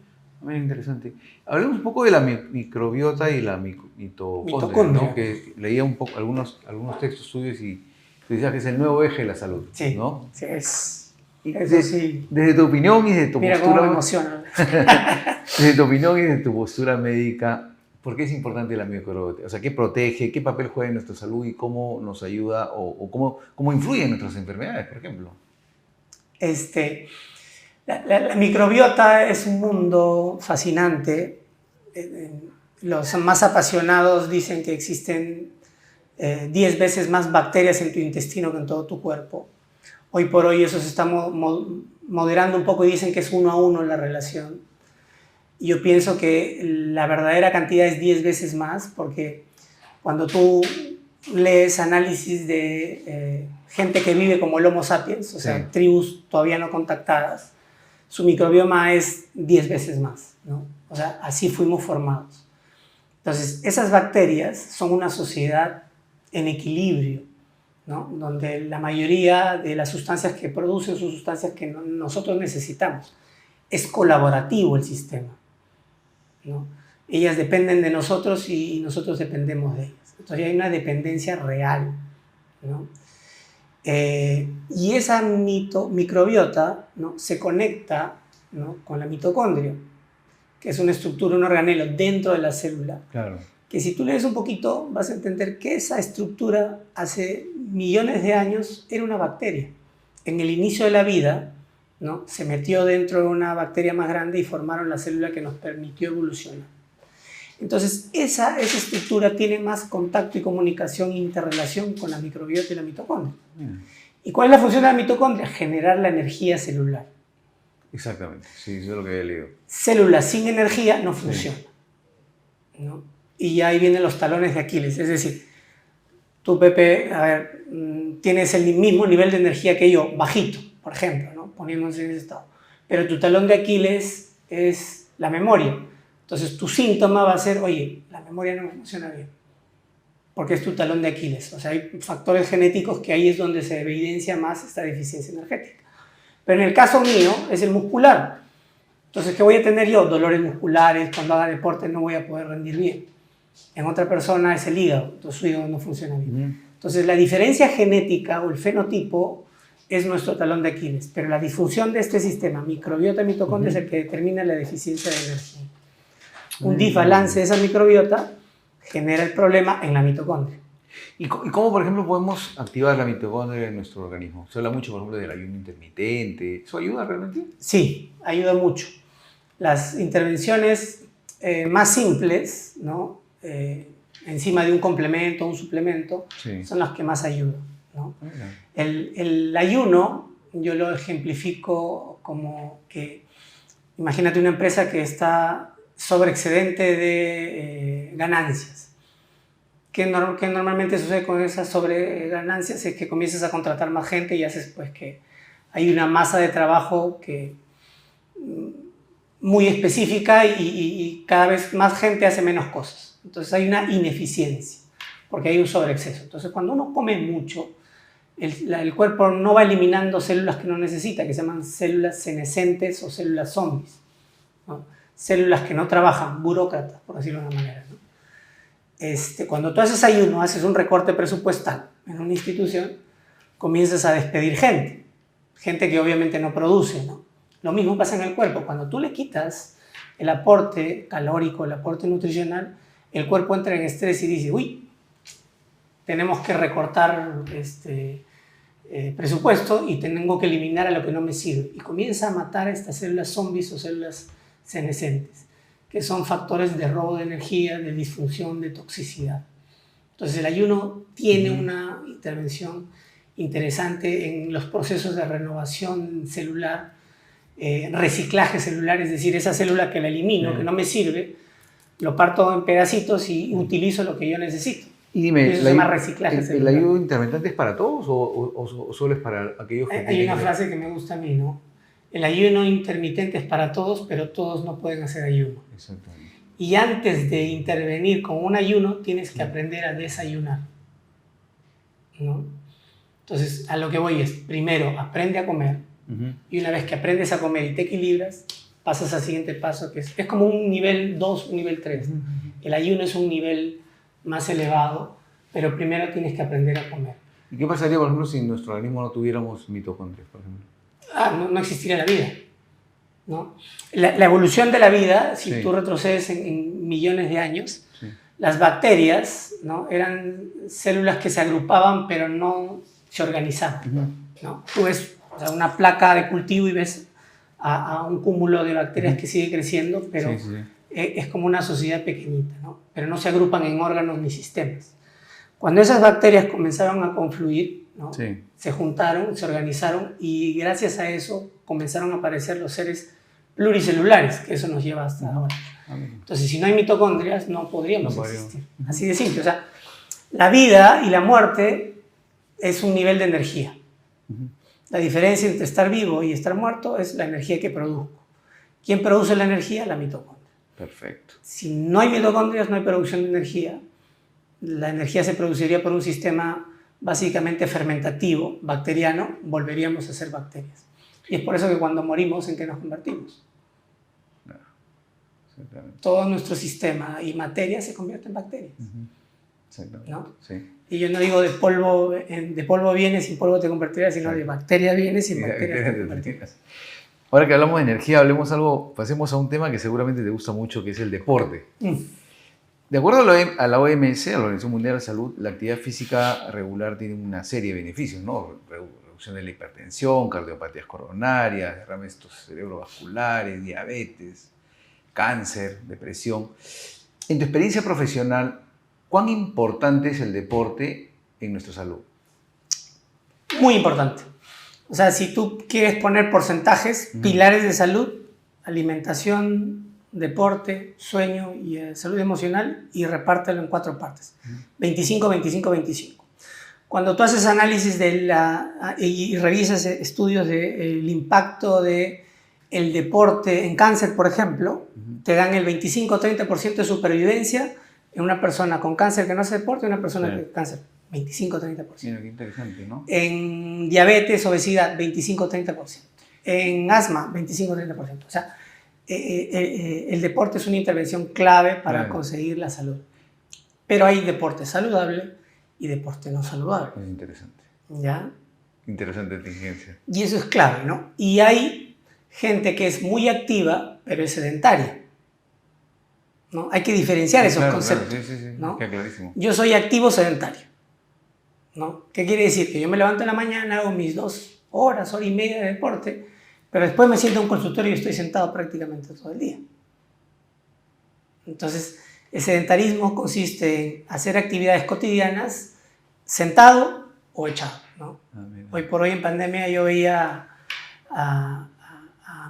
Muy interesante. Hablemos un poco de la microbiota y la mitocondria, ¿no? Que leía un poco algunos textos suyos y tú decías que es el nuevo eje de la salud, sí, ¿no? Sí, sí. Desde tu opinión y desde tu Mira postura... cómo me emociona. Desde tu opinión y desde tu postura médica, ¿por qué es importante la microbiota? O sea, ¿qué protege? ¿Qué papel juega en nuestra salud? ¿Y cómo nos ayuda? ¿O cómo influye en nuestras enfermedades, por ejemplo? La microbiota es un mundo fascinante. Los más apasionados dicen que existen 10 veces más bacterias en tu intestino que en todo tu cuerpo. Hoy por hoy eso se está moderando un poco y dicen que es 1 a 1 la relación. Yo pienso que la verdadera cantidad es 10 veces más, porque cuando tú lees análisis de gente que vive como el Homo sapiens, o sea, tribus todavía no contactadas, su microbioma es 10 veces más, ¿no? O sea, así fuimos formados. Entonces, esas bacterias son una sociedad en equilibrio, ¿no? Donde la mayoría de las sustancias que producen son sustancias que nosotros necesitamos. Es colaborativo el sistema, ¿no? Ellas dependen de nosotros y nosotros dependemos de ellas. Entonces hay una dependencia real, ¿no? Y esa microbiota, ¿no? Se conecta, ¿no? Con la mitocondria, que es una estructura, un organelo dentro de la célula. Claro. Que si tú lees un poquito vas a entender que esa estructura hace millones de años era una bacteria. En el inicio de la vida, ¿no? Se metió dentro de una bacteria más grande y formaron la célula que nos permitió evolucionar. Entonces, esa estructura tiene más contacto y comunicación e interrelación con la microbiota y la mitocondria. ¿Y cuál es la función de la mitocondria? Generar la energía celular. Exactamente, sí, eso es lo que había leído. Célula sin energía no funciona, ¿no? Y ahí vienen los talones de Aquiles. Es decir, tú, Pepe, a ver, tienes el mismo nivel de energía que yo, bajito, por ejemplo, ¿no? Poniéndonos en ese estado. Pero tu talón de Aquiles es la memoria. Entonces, tu síntoma va a ser, oye, la memoria no funciona bien, porque es tu talón de Aquiles. O sea, hay factores genéticos que ahí es donde se evidencia más esta deficiencia energética. Pero en el caso mío es el muscular. Entonces, ¿qué voy a tener yo? Dolores musculares, cuando haga deporte no voy a poder rendir bien. En otra persona es el hígado, entonces su hígado no funciona bien. Entonces, la diferencia genética o el fenotipo es nuestro talón de Aquiles, pero la disfunción de este sistema, microbiota y mitocondria, es el que determina la deficiencia de energía. Un desbalance de esa microbiota genera el problema en la mitocondria. ¿Y cómo, por ejemplo, podemos activar la mitocondria en nuestro organismo? Se habla mucho, por ejemplo, del ayuno intermitente. ¿Eso ayuda realmente? Sí, ayuda mucho. Las intervenciones más simples, ¿no? Encima de un complemento, un suplemento, sí, son las que más ayudan, ¿no? El ayuno, yo lo ejemplifico como que, imagínate una empresa que está sobreexcedente de ganancias. ¿Qué normalmente sucede con esas sobreganancias? Es que comienzas a contratar más gente y haces pues que hay una masa de trabajo que muy específica y cada vez más gente hace menos cosas. Entonces hay una ineficiencia porque hay un sobreexceso. Entonces cuando uno come mucho, el cuerpo no va eliminando células que no necesita, que se llaman células senescentes o células zombies, ¿no? Células que no trabajan, burócratas, por decirlo de una manera, ¿no? Cuando tú haces ayuno, haces un recorte presupuestal en una institución, comienzas a despedir gente que obviamente no produce, ¿no? Lo mismo pasa en el cuerpo. Cuando tú le quitas el aporte calórico, el aporte nutricional, el cuerpo entra en estrés y dice, uy, tenemos que recortar presupuesto y tengo que eliminar a lo que no me sirve. Y comienza a matar a estas células zombies o células senescentes, que son factores de robo de energía, de disfunción, de toxicidad. Entonces el ayuno tiene una intervención interesante en los procesos de renovación celular, reciclaje celular, es decir, esa célula que la elimino, que no me sirve, lo parto en pedacitos y utilizo lo que yo necesito. Y dime, eso se llama reciclaje celular. ¿El ayuno intermitente es para todos o solo es para aquellos que Hay una frase que me gusta a mí, ¿no? El ayuno intermitente es para todos, pero todos no pueden hacer ayuno. Exactamente. Y antes de intervenir con un ayuno, tienes que aprender a desayunar, ¿no? Entonces, a lo que voy es, primero, aprende a comer, y una vez que aprendes a comer y te equilibras, pasas al siguiente paso, que es como un nivel 2, un nivel 3. El ayuno es un nivel más elevado, pero primero tienes que aprender a comer. ¿Y qué pasaría, por ejemplo, si en nuestro organismo no tuviéramos mitocondrias, por ejemplo? No existiría la vida, ¿no? La evolución de la vida, si sí, tú retrocedes en millones de años, sí, las bacterias, ¿no? Eran células que se agrupaban pero no se organizaban, ¿no? Tú ves, o sea, una placa de cultivo y ves a un cúmulo de bacterias que sigue creciendo, pero sí, sí, es como una sociedad pequeñita, ¿no? Pero no se agrupan en órganos ni sistemas. Cuando esas bacterias comenzaron a confluir, ¿no? Sí, se juntaron, se organizaron y gracias a eso comenzaron a aparecer los seres pluricelulares, que eso nos lleva hasta ahora. Entonces, si no hay mitocondrias, no podríamos existir. Así de simple. O sea, la vida y la muerte es un nivel de energía. La diferencia entre estar vivo y estar muerto es la energía que produzco. ¿Quién produce la energía? La mitocondria. Perfecto. Si no hay mitocondrias, no hay producción de energía. La energía se produciría por un sistema básicamente fermentativo, bacteriano, volveríamos a ser bacterias. Y es por eso que cuando morimos, ¿en qué nos convertimos? Todo nuestro sistema y materia se convierte en bacterias. ¿No? Sí. Y yo no digo de polvo vienes, sin polvo te convertirás, sino de bacteria vienes, sin bacterias te convertirás. Ahora que hablamos de energía, pasemos a un tema que seguramente te gusta mucho, que es el deporte. De acuerdo a la OMS, a la Organización Mundial de la Salud, la actividad física regular tiene una serie de beneficios, ¿no? Reducción de la hipertensión, cardiopatías coronarias, derrames cerebrovasculares, diabetes, cáncer, depresión. En tu experiencia profesional, ¿cuán importante es el deporte en nuestra salud? Muy importante. O sea, si tú quieres poner porcentajes, pilares de salud, alimentación, deporte, sueño y salud emocional, y repártelo en 4 partes. 25, 25, 25. Cuando tú haces análisis y revisas estudios del impacto del deporte en cáncer, por ejemplo, te dan el 25-30% de supervivencia en una persona con cáncer que no hace deporte y una persona con cáncer. 25-30%. Mira, qué interesante, ¿no? En diabetes, obesidad, 25-30%. En asma, 25-30%. O sea, el deporte es una intervención clave para conseguir la salud. Pero hay deporte saludable y deporte no saludable. Es interesante. ¿Ya? Interesante inteligencia. Y eso es clave, ¿no? Y hay gente que es muy activa, pero es sedentaria, ¿no? Hay que diferenciar esos conceptos. Claro, sí, ¿no? Queda clarísimo. Yo soy activo sedentario, ¿no? ¿Qué quiere decir? Que yo me levanto en la mañana, hago mis 2 horas, hora y media de deporte, pero después me siento en un consultorio y estoy sentado prácticamente todo el día. Entonces, el sedentarismo consiste en hacer actividades cotidianas sentado o echado, ¿no? Hoy por hoy en pandemia yo veía a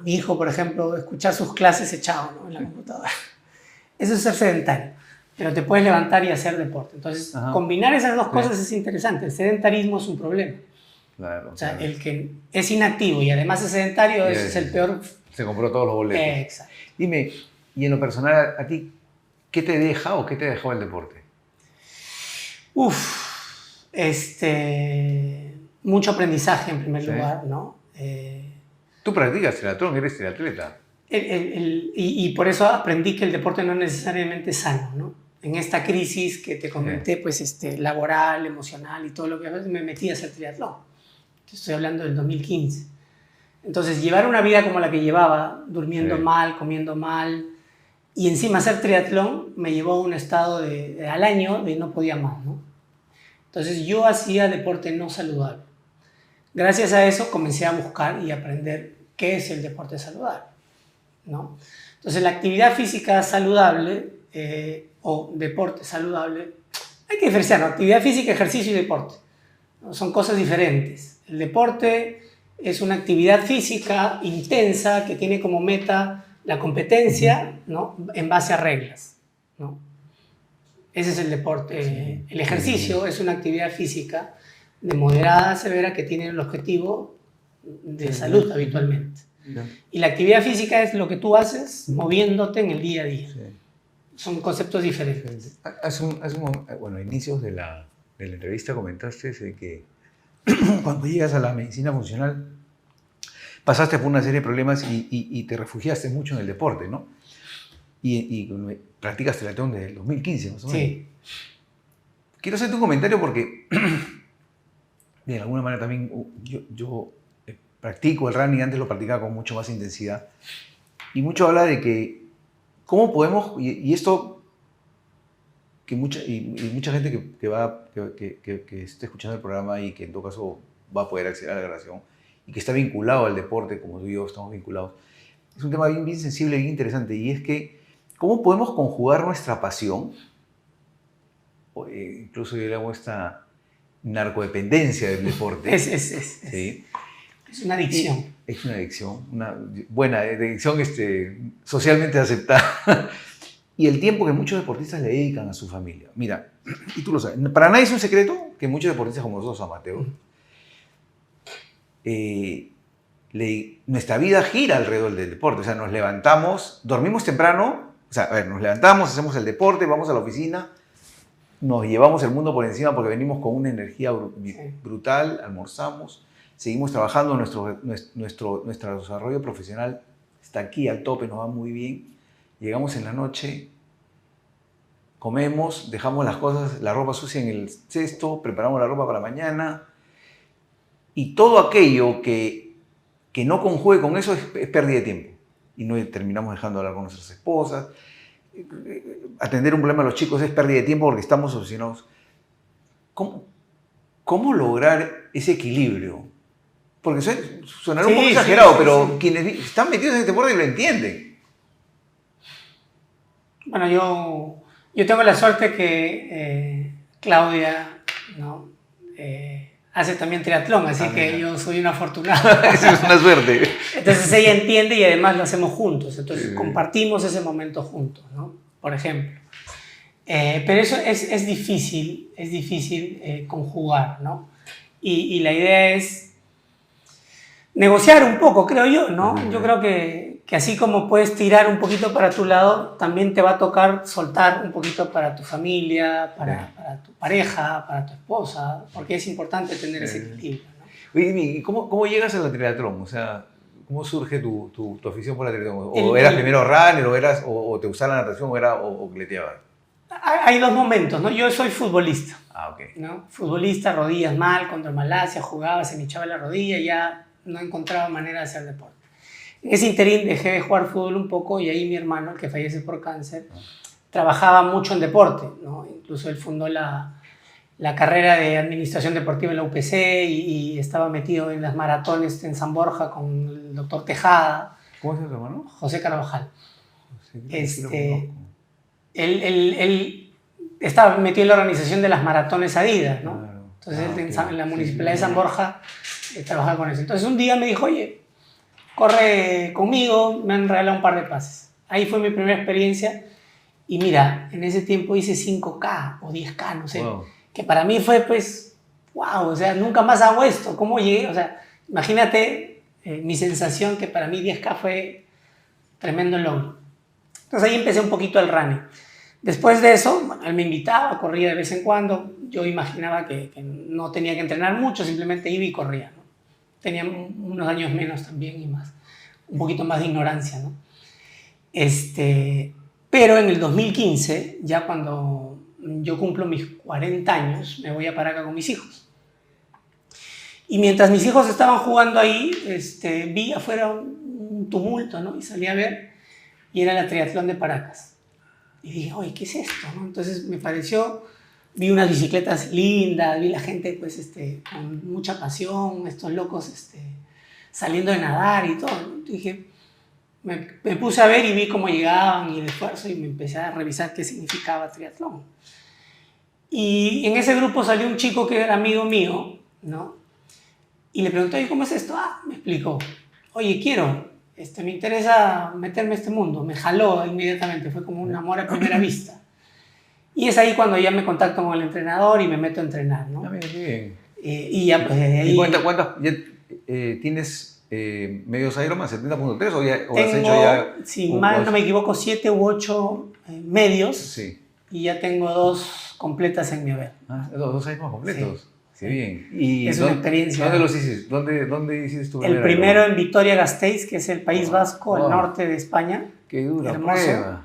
mi hijo, por ejemplo, escuchar sus clases echado, ¿no? En la computadora. Eso es ser sedentario, pero te puedes levantar y hacer deporte. Entonces, combinar esas dos cosas es interesante. El sedentarismo es un problema. Claro, o sea, el que es inactivo y además es sedentario, ese es el peor. Se compró todos los boletos. Exacto. Dime, y en lo personal, ¿a ti qué te deja o qué te dejó el deporte? Mucho aprendizaje en primer lugar, ¿no? Tú practicas triatlón, eres triatleta. Y por eso aprendí que el deporte no es necesariamente sano, ¿no? En esta crisis que te comenté, pues laboral, emocional y todo lo que me metí a hacer triatlón. Estoy hablando del 2015. Entonces, llevar una vida como la que llevaba, durmiendo mal, comiendo mal, y encima hacer triatlón, me llevó a un estado al año de no podía más, ¿no? Entonces, yo hacía deporte no saludable. Gracias a eso, comencé a buscar y aprender qué es el deporte saludable, ¿no? Entonces, la actividad física saludable o deporte saludable, hay que diferenciar, ¿no? Actividad física, ejercicio y deporte, ¿no? Son cosas diferentes. El deporte es una actividad física intensa que tiene como meta la competencia, ¿no? En base a reglas, ¿no? Ese es el deporte. El ejercicio es una actividad física de moderada a severa que tiene el objetivo de salud habitualmente. Y la actividad física es lo que tú haces moviéndote en el día a día. Son conceptos diferentes. Bueno, a inicios de la entrevista comentaste de que cuando llegas a la medicina funcional pasaste por una serie de problemas y te refugiaste mucho en el deporte, ¿no? Y practicas triatlón desde el 2015, más o menos. Sí. Quiero hacerte un comentario porque de alguna manera también yo practico el running, antes lo practicaba con mucho más intensidad, y mucho habla de que cómo podemos, y esto que mucha gente que esté escuchando el programa y que en todo caso va a poder acceder a la grabación y que está vinculado al deporte, como tú y yo estamos vinculados, es un tema bien sensible, bien interesante, y es que cómo podemos conjugar nuestra pasión, incluso yo le llamo esta narcodependencia del deporte. ¿Sí? Es una adicción. Es una adicción, una buena adicción socialmente aceptada. Y el tiempo que muchos deportistas le dedican a su familia. Mira, y tú lo sabes, para nadie es un secreto que muchos deportistas como nosotros, amateurs, nuestra vida gira alrededor del deporte. O sea, nos levantamos, dormimos temprano, o sea, a ver, nos levantamos, hacemos el deporte, vamos a la oficina, nos llevamos el mundo por encima porque venimos con una energía Sí. brutal, almorzamos, seguimos trabajando, nuestro desarrollo profesional está aquí al tope, nos va muy bien. Llegamos en la noche, comemos, dejamos las cosas, la ropa sucia en el cesto, preparamos la ropa para mañana y todo aquello que no conjugue con eso es pérdida de tiempo. Y no terminamos dejando de hablar con nuestras esposas. Atender un problema a los chicos es pérdida de tiempo porque estamos obsesionados. ¿Cómo lograr ese equilibrio? Porque sonará un poco exagerado, pero quienes están metidos en este deporte lo entienden. Bueno, yo tengo la suerte que Claudia, ¿no? Hace también triatlón, así que yo soy un afortunado. Eso es una suerte. Entonces ella entiende y además lo hacemos juntos, entonces compartimos ese momento juntos, ¿no? Por ejemplo. Pero eso es difícil conjugar, ¿no? Y la idea es negociar un poco, creo yo, ¿no? Yo creo que así como puedes tirar un poquito para tu lado, también te va a tocar soltar un poquito para tu familia, para tu pareja, para tu esposa, porque es importante tener ese equilibrio, ¿no? Oye, ¿y cómo llegas al triatlón? O sea, ¿cómo surge tu afición por la triatlón? ¿O eras primero runner, o te gustaba la natación, o cleteabas? Hay dos momentos, ¿no? Yo soy futbolista. Ok. ¿No? Futbolista, rodillas mal, contra Malasia, jugaba, se me hinchaba la rodilla y ya no encontraba manera de hacer deporte. En ese interín dejé de jugar fútbol un poco y ahí mi hermano, el que fallece por cáncer, trabajaba mucho en deporte, ¿no? Incluso él fundó la carrera de administración deportiva en la UPC y estaba metido en las maratones en San Borja con el doctor Tejada. ¿Cómo se llama tu hermano? José Carvajal. Sí, él estaba metido en la organización de las maratones Adidas, ¿no? Claro. Entonces en la municipalidad de San Borja trabajaba con eso. Entonces un día me dijo, oye, corre conmigo, me han regalado un par de pases. Ahí fue mi primera experiencia y mira, en ese tiempo hice 5K o 10K, no sé, que para mí fue pues, wow, o sea, nunca más hago esto, ¿cómo llegué? O sea, imagínate mi sensación que para mí 10K fue tremendo logro. Entonces ahí empecé un poquito el running. Después de eso, bueno, él me invitaba, corría de vez en cuando, yo imaginaba que no tenía que entrenar mucho, simplemente iba y corría, ¿no? Tenía unos años menos también y más, un poquito más de ignorancia, ¿no? Pero en el 2015, ya cuando yo cumplo mis 40 años, me voy a Paracas con mis hijos. Y mientras mis hijos estaban jugando ahí, vi afuera un tumulto, ¿no? Y salí a ver, y era la triatlón de Paracas. Y dije, oye, ¿qué es esto? ¿No? Entonces me pareció, vi unas bicicletas lindas, vi la gente pues, con mucha pasión, estos locos saliendo de nadar y todo, ¿no? Dije, me puse a ver y vi cómo llegaban y el esfuerzo y me empecé a revisar qué significaba triatlón. Y en ese grupo salió un chico que era amigo mío, ¿no? Y le pregunté, oye, ¿cómo es esto? Me explicó, oye, quiero... me interesa meterme a este mundo, me jaló inmediatamente, fue como un amor a primera vista. Y es ahí cuando ya me contacto con el entrenador y me meto a entrenar, ¿no? Mira, qué bien. Y ya pues desde ahí... ¿Y cuántas tienes medios Ironman, 70.3 o tengo, has hecho ya? Si mal no me equivoco, 7 u 8 medios, sí. Y ya tengo 2 completas en mi haber. ¿2 Ironman completos? Sí. Qué bien. ¿Y es una experiencia. ¿Dónde los hiciste? ¿Dónde hiciste tu El primero en Vitoria-Gasteiz, que es el País Vasco, el norte de España. Qué dura hermoso. prueba.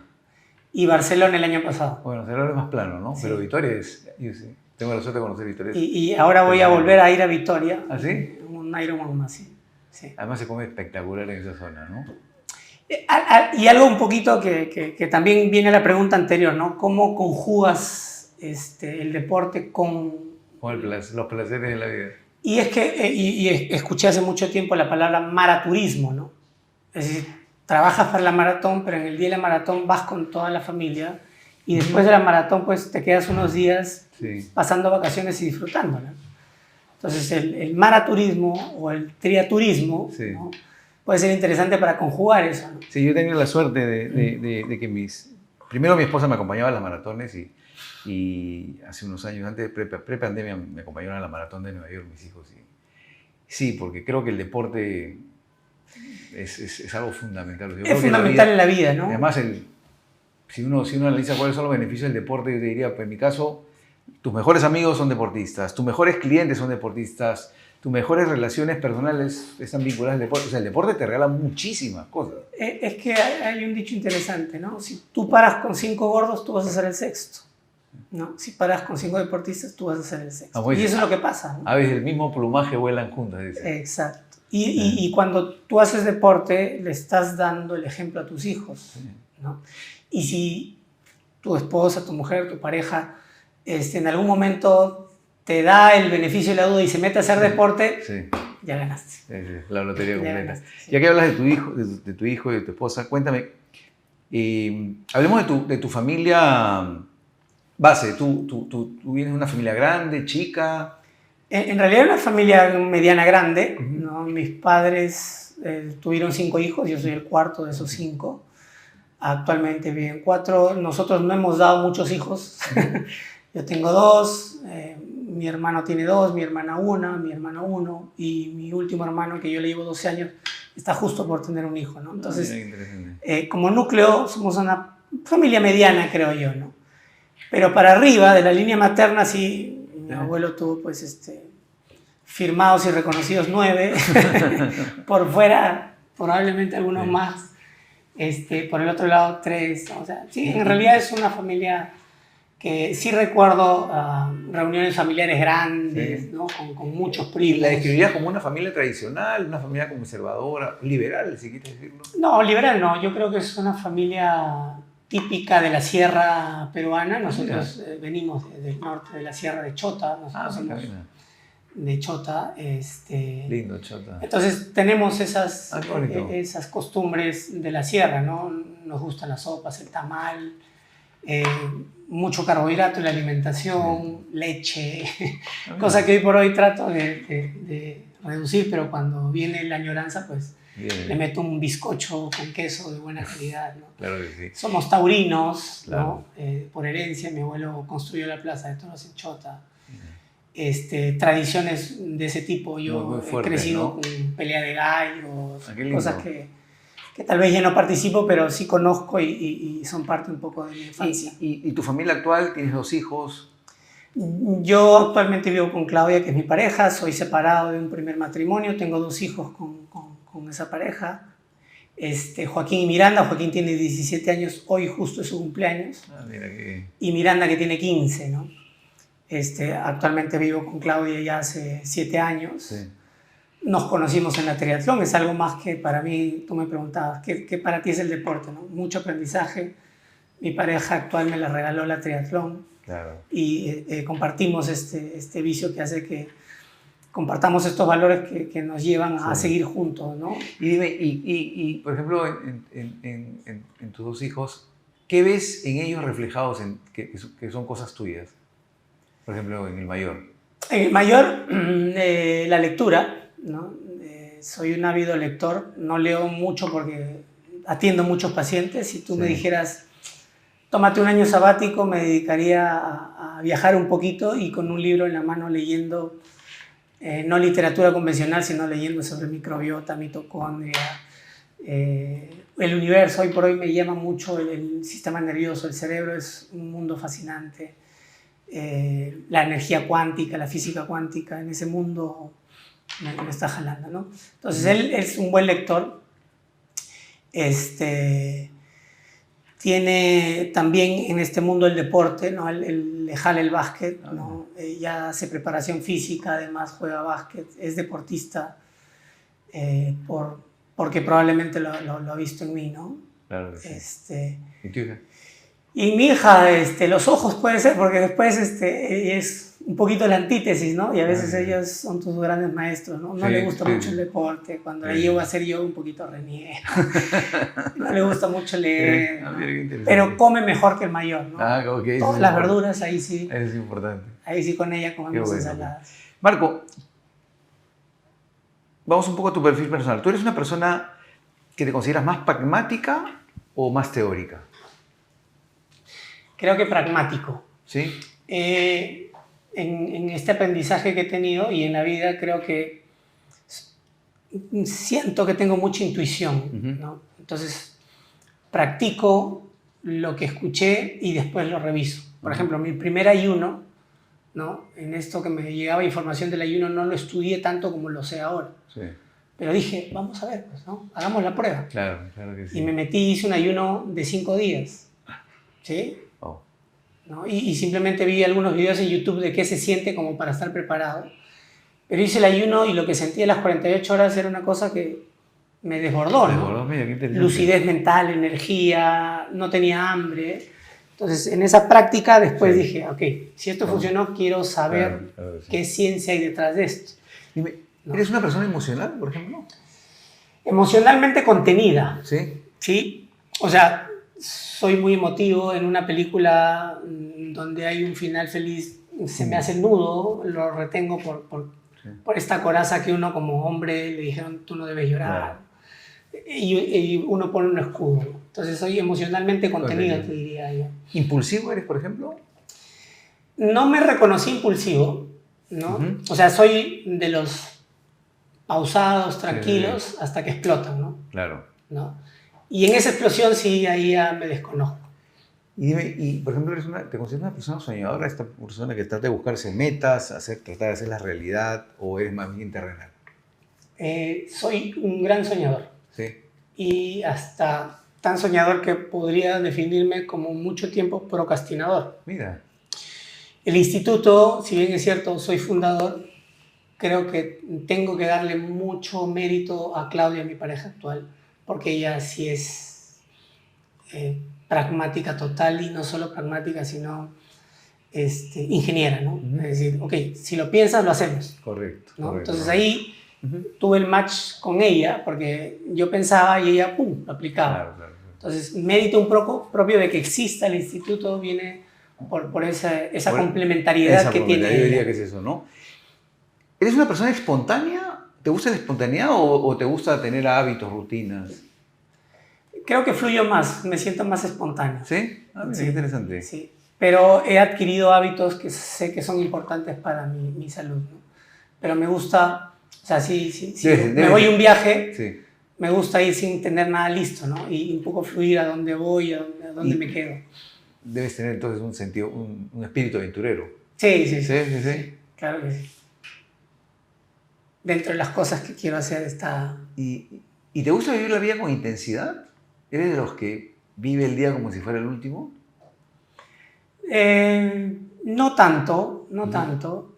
Y Barcelona el año pasado. Bueno, Barcelona es más plano, ¿no? Sí. Pero Vitoria es... Yo sí. Tengo la suerte de conocer Vitoria. Y ahora voy a volver a ir a Vitoria. ¿Ah, sí? Un Ironman más, sí. Además se come espectacular en esa zona, ¿no? Y algo un poquito que también viene a la pregunta anterior, ¿no? ¿Cómo conjugas el deporte con los placeres de la vida? Y es que y escuché hace mucho tiempo la palabra maraturismo, ¿no? Es decir, trabajas para la maratón, pero en el día de la maratón vas con toda la familia y después de la maratón pues te quedas unos días pasando vacaciones y disfrutándola. Entonces el maraturismo o el triaturismo, ¿no? Puede ser interesante para conjugar eso, ¿no? Sí, yo he tenido la suerte de que primero mi esposa me acompañaba a las maratones y hace unos años, antes de pre-pandemia, me acompañaron a la maratón de Nueva York, mis hijos. Sí, porque creo que el deporte es algo fundamental. Yo es fundamental en la vida, ¿no? Además, si uno analiza cuáles son los beneficios del deporte, yo te diría, pues en mi caso, tus mejores amigos son deportistas, tus mejores clientes son deportistas, tus mejores relaciones personales están vinculadas al deporte. O sea, el deporte te regala muchísimas cosas. Es que hay un dicho interesante, ¿no? Si tú paras con 5 gordos, tú vas a ser el sexto, ¿no? Si paras con 5 deportistas, tú vas a ser el sexto. Pues, y eso es lo que pasa, ¿no? Aves del mismo plumaje vuelan juntas, dice. Exacto. Y cuando tú haces deporte, le estás dando el ejemplo a tus hijos, ¿no? Y si tu esposa, tu mujer, tu pareja, en algún momento te da el beneficio de la duda y se mete a hacer deporte, ya ganaste. La lotería completa. Ganaste, sí. Ya que hablas de tu hijo y de tu esposa, cuéntame, hablemos de tu familia base. ¿Tú vienes de una familia grande, chica? En realidad una familia mediana grande, ¿no? Mis padres tuvieron 5 hijos, yo soy el cuarto de esos 5. Actualmente viven 4. Nosotros no hemos dado muchos hijos. Yo tengo 2, mi hermano tiene 2, mi hermana 1, mi hermano 1 y mi último hermano, que yo le llevo 12 años, está justo por tener un hijo, ¿no? Entonces, como núcleo somos una familia mediana, creo yo, ¿no? Pero para arriba, de la línea materna, sí, mi abuelo tuvo, pues, firmados y reconocidos 9, por fuera probablemente algunos más, por el otro lado 3, o sea, sí, en realidad es una familia que sí recuerdo reuniones familiares grandes, ¿no? Con muchos primos. ¿La describirías como una familia tradicional, una familia conservadora, liberal, si quieres decirlo? No, liberal no, yo creo que es una familia típica de la sierra peruana. Nosotros venimos del norte de la sierra de Chota, nosotros somos de Chota. Lindo Chota. Entonces tenemos esas costumbres de la sierra, ¿no? Nos gustan las sopas, el tamal, mucho carbohidrato en la alimentación, leche, cosa que hoy por hoy trato de reducir, pero cuando viene la añoranza, pues le meto un bizcocho con queso de buena calidad, ¿no? Claro que sí. Somos taurinos, claro, ¿no? Por herencia, mi abuelo construyó la plaza de toros en Chota. Tradiciones de ese tipo, yo muy fuerte, he crecido, ¿no? Con pelea de gallos, cosas que tal vez ya no participo, pero sí conozco y son parte un poco de mi infancia. ¿Y tu familia actual? ¿Tienes 2 hijos? Yo actualmente vivo con Claudia, que es mi pareja, soy separado de un primer matrimonio, tengo 2 hijos con esa pareja, Joaquín y Miranda. Joaquín tiene 17 años, hoy justo es su cumpleaños, Mira que... y Miranda, que tiene 15, ¿no? Actualmente vivo con Claudia ya hace 7 años. Sí. Nos conocimos en la triatlón, es algo más que para mí, tú me preguntabas, ¿qué para ti es el deporte, ¿no? Mucho aprendizaje. Mi pareja actual me la regaló la triatlón. Claro. Y compartimos este vicio que hace que compartamos estos valores que nos llevan a seguir juntos, ¿no? Y dime, por ejemplo, en tus 2 hijos, ¿qué ves en ellos reflejados que son cosas tuyas? Por ejemplo, en el mayor. En el mayor, la lectura, ¿no? Soy un ávido lector, no leo mucho porque atiendo muchos pacientes. Si tú me dijeras, tómate un año sabático, me dedicaría a viajar un poquito y con un libro en la mano leyendo, no literatura convencional, sino leyendo sobre microbiota, mitocondria, el universo. Hoy por hoy me llama mucho el sistema nervioso, el cerebro es un mundo fascinante. La energía cuántica, la física cuántica, en ese mundo me está jalando, ¿no? Entonces él es un buen lector. Tiene también en este mundo el deporte, ¿no? Él le jala el básquet, ¿no? Ya hace preparación física, además juega básquet, es deportista, porque probablemente lo ha visto en mí, ¿no? Claro que sí. ¿Y tu hija? Y mi hija, los ojos puede ser, porque después es un poquito la antítesis, ¿no? Y a veces ellos son tus grandes maestros, ¿no? No le gusta mucho el deporte, cuando la llevo a hacer yoga un poquito reniega. No le gusta mucho leer, ¿no? Pero come mejor que el mayor, ¿no? Okay, todas las verduras, ahí sí. Es importante. Ahí sí con ella comemos ensaladas. Marco, vamos un poco a tu perfil personal. ¿Tú eres una persona que te consideras más pragmática o más teórica? Creo que pragmático. ¿Sí? En este aprendizaje que he tenido y en la vida creo que siento que tengo mucha intuición, ¿no? Entonces practico lo que escuché y después lo reviso. Por ejemplo, mi primer ayuno ¿no? En esto que me llegaba información del ayuno no lo estudié tanto como lo sé ahora. Sí. Pero dije, vamos a ver, pues, ¿no? Hagamos la prueba. Claro, claro que sí. Y me metí, hice un ayuno de 5 días. ¿Sí? Oh. ¿No? Y simplemente vi algunos videos en YouTube de qué se siente como para estar preparado. Pero hice el ayuno y lo que sentí a las 48 horas era una cosa que me desbordó, ¿no? Mira, qué interesante. Lucidez mental, energía, no tenía hambre. Entonces, en esa práctica después Sí. dije, ok, si esto funcionó, quiero saber Claro, sí. qué ciencia hay detrás de esto. Dime, No. ¿eres una persona emocional, por ejemplo? Emocionalmente contenida, Sí. ¿sí? O sea, soy muy emotivo en una película donde hay un final feliz, se me hace el nudo, lo retengo por esta coraza que uno como hombre le dijeron, tú no debes llorar. Claro. Y uno pone un escudo. Entonces soy emocionalmente contenido, te diría yo. ¿Impulsivo eres, por ejemplo? No me reconocí impulsivo, ¿no? O sea, soy de los pausados, tranquilos, hasta que explotan, ¿no? Claro. ¿No? Y en esa explosión sí, ahí ya me desconozco. Y dime, por ejemplo, ¿te consideras una persona soñadora, esta persona que trata de buscarse metas, tratar de hacer la realidad, o eres más bien terrenal? Soy un gran soñador. Sí. Y hasta tan soñador que podría definirme como mucho tiempo procrastinador. Mira. El instituto, si bien es cierto, soy fundador, creo que tengo que darle mucho mérito a Claudia, mi pareja actual, porque ella sí es pragmática total, y no solo pragmática, sino ingeniera, ¿no? Es decir, ok, si lo piensas, lo hacemos. Correcto. ¿no? Correcto. Entonces ahí tuve el match con ella, porque yo pensaba y ella, ¡pum!, lo aplicaba. Claro. Entonces, mérito un poco propio de que exista el instituto viene por esa complementariedad que tiene. Yo diría que es eso, ¿no? ¿Eres una persona espontánea? ¿Te gusta la espontaneidad o te gusta tener hábitos, rutinas? Creo que fluyo más, me siento más espontáneo. ¿Sí? Ah, mira, Sí, qué interesante. Sí, pero he adquirido hábitos que sé que son importantes para mi salud, ¿no? Pero me gusta, o sea, si me voy a un viaje, sí, me gusta ir sin tener nada listo, ¿no? Y un poco fluir a dónde voy, a dónde me quedo. Debes tener entonces un sentido, un espíritu aventurero. Sí. Sí. Claro que sí. Dentro de las cosas que quiero hacer está... ¿Y te gusta vivir la vida con intensidad? ¿Eres de los que vive el día como si fuera el último? No tanto.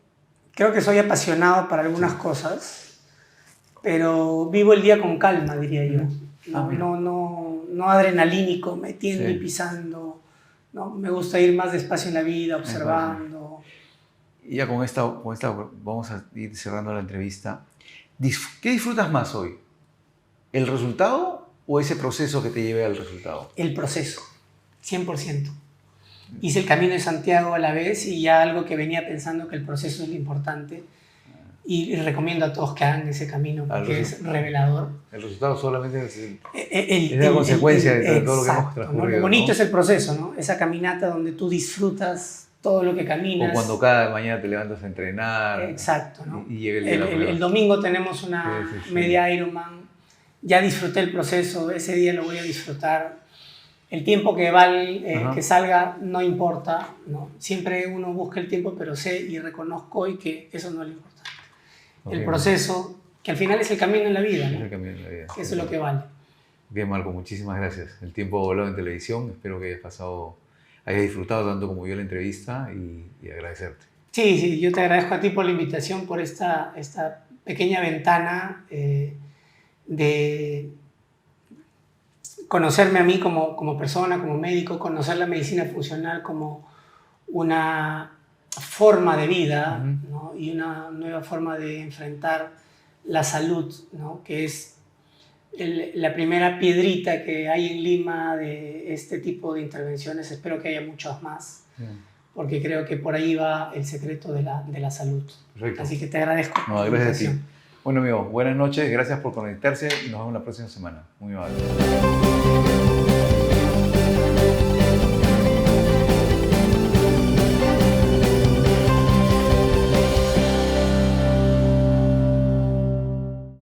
Creo que soy apasionado para algunas cosas, pero vivo el día con calma, diría yo. No adrenalínico, metiendo y pisando. ¿no? Me gusta ir más despacio en la vida, observando. Y ya con esta vamos a ir cerrando la entrevista. ¿Qué disfrutas más hoy? ¿El resultado o ese proceso que te lleve al resultado? El proceso, 100%. Hice el Camino de Santiago a la vez y ya algo que venía pensando que el proceso es lo importante. Y recomiendo a todos que hagan ese camino porque es revelador. El resultado solamente es la consecuencia de todo lo que hemos transcurrido. ¿no? Lo bonito es el proceso, ¿no? Esa caminata donde tú disfrutas todo lo que caminas. O cuando cada mañana te levantas a entrenar. Exacto, ¿no? Y llega el día de la prueba. El domingo tenemos una media Ironman. Ya disfruté el proceso, ese día lo voy a disfrutar. El tiempo que que salga no importa, ¿no? Siempre uno busca el tiempo, pero sé y reconozco hoy que eso no es lo importante. El proceso, que al final es el camino en la vida, ¿no? Es el camino en la vida. Eso es lo que vale. Bien, Marco, muchísimas gracias. El tiempo ha volado en televisión. Espero que hayas disfrutado tanto como yo la entrevista y agradecerte. Sí, yo te agradezco a ti por la invitación, por esta pequeña ventana de conocerme a mí como persona, como médico, conocer la medicina funcional como una forma de vida, ¿no? Y una nueva forma de enfrentar la salud, ¿no? Que es la primera piedrita que hay en Lima de este tipo de intervenciones. Espero que haya muchas más, porque creo que por ahí va el secreto de la salud. Perfecto. Así que te agradezco. No, gracias a ti. Bueno, amigo, buenas noches, gracias por conectarse y nos vemos la próxima semana. Muy amable.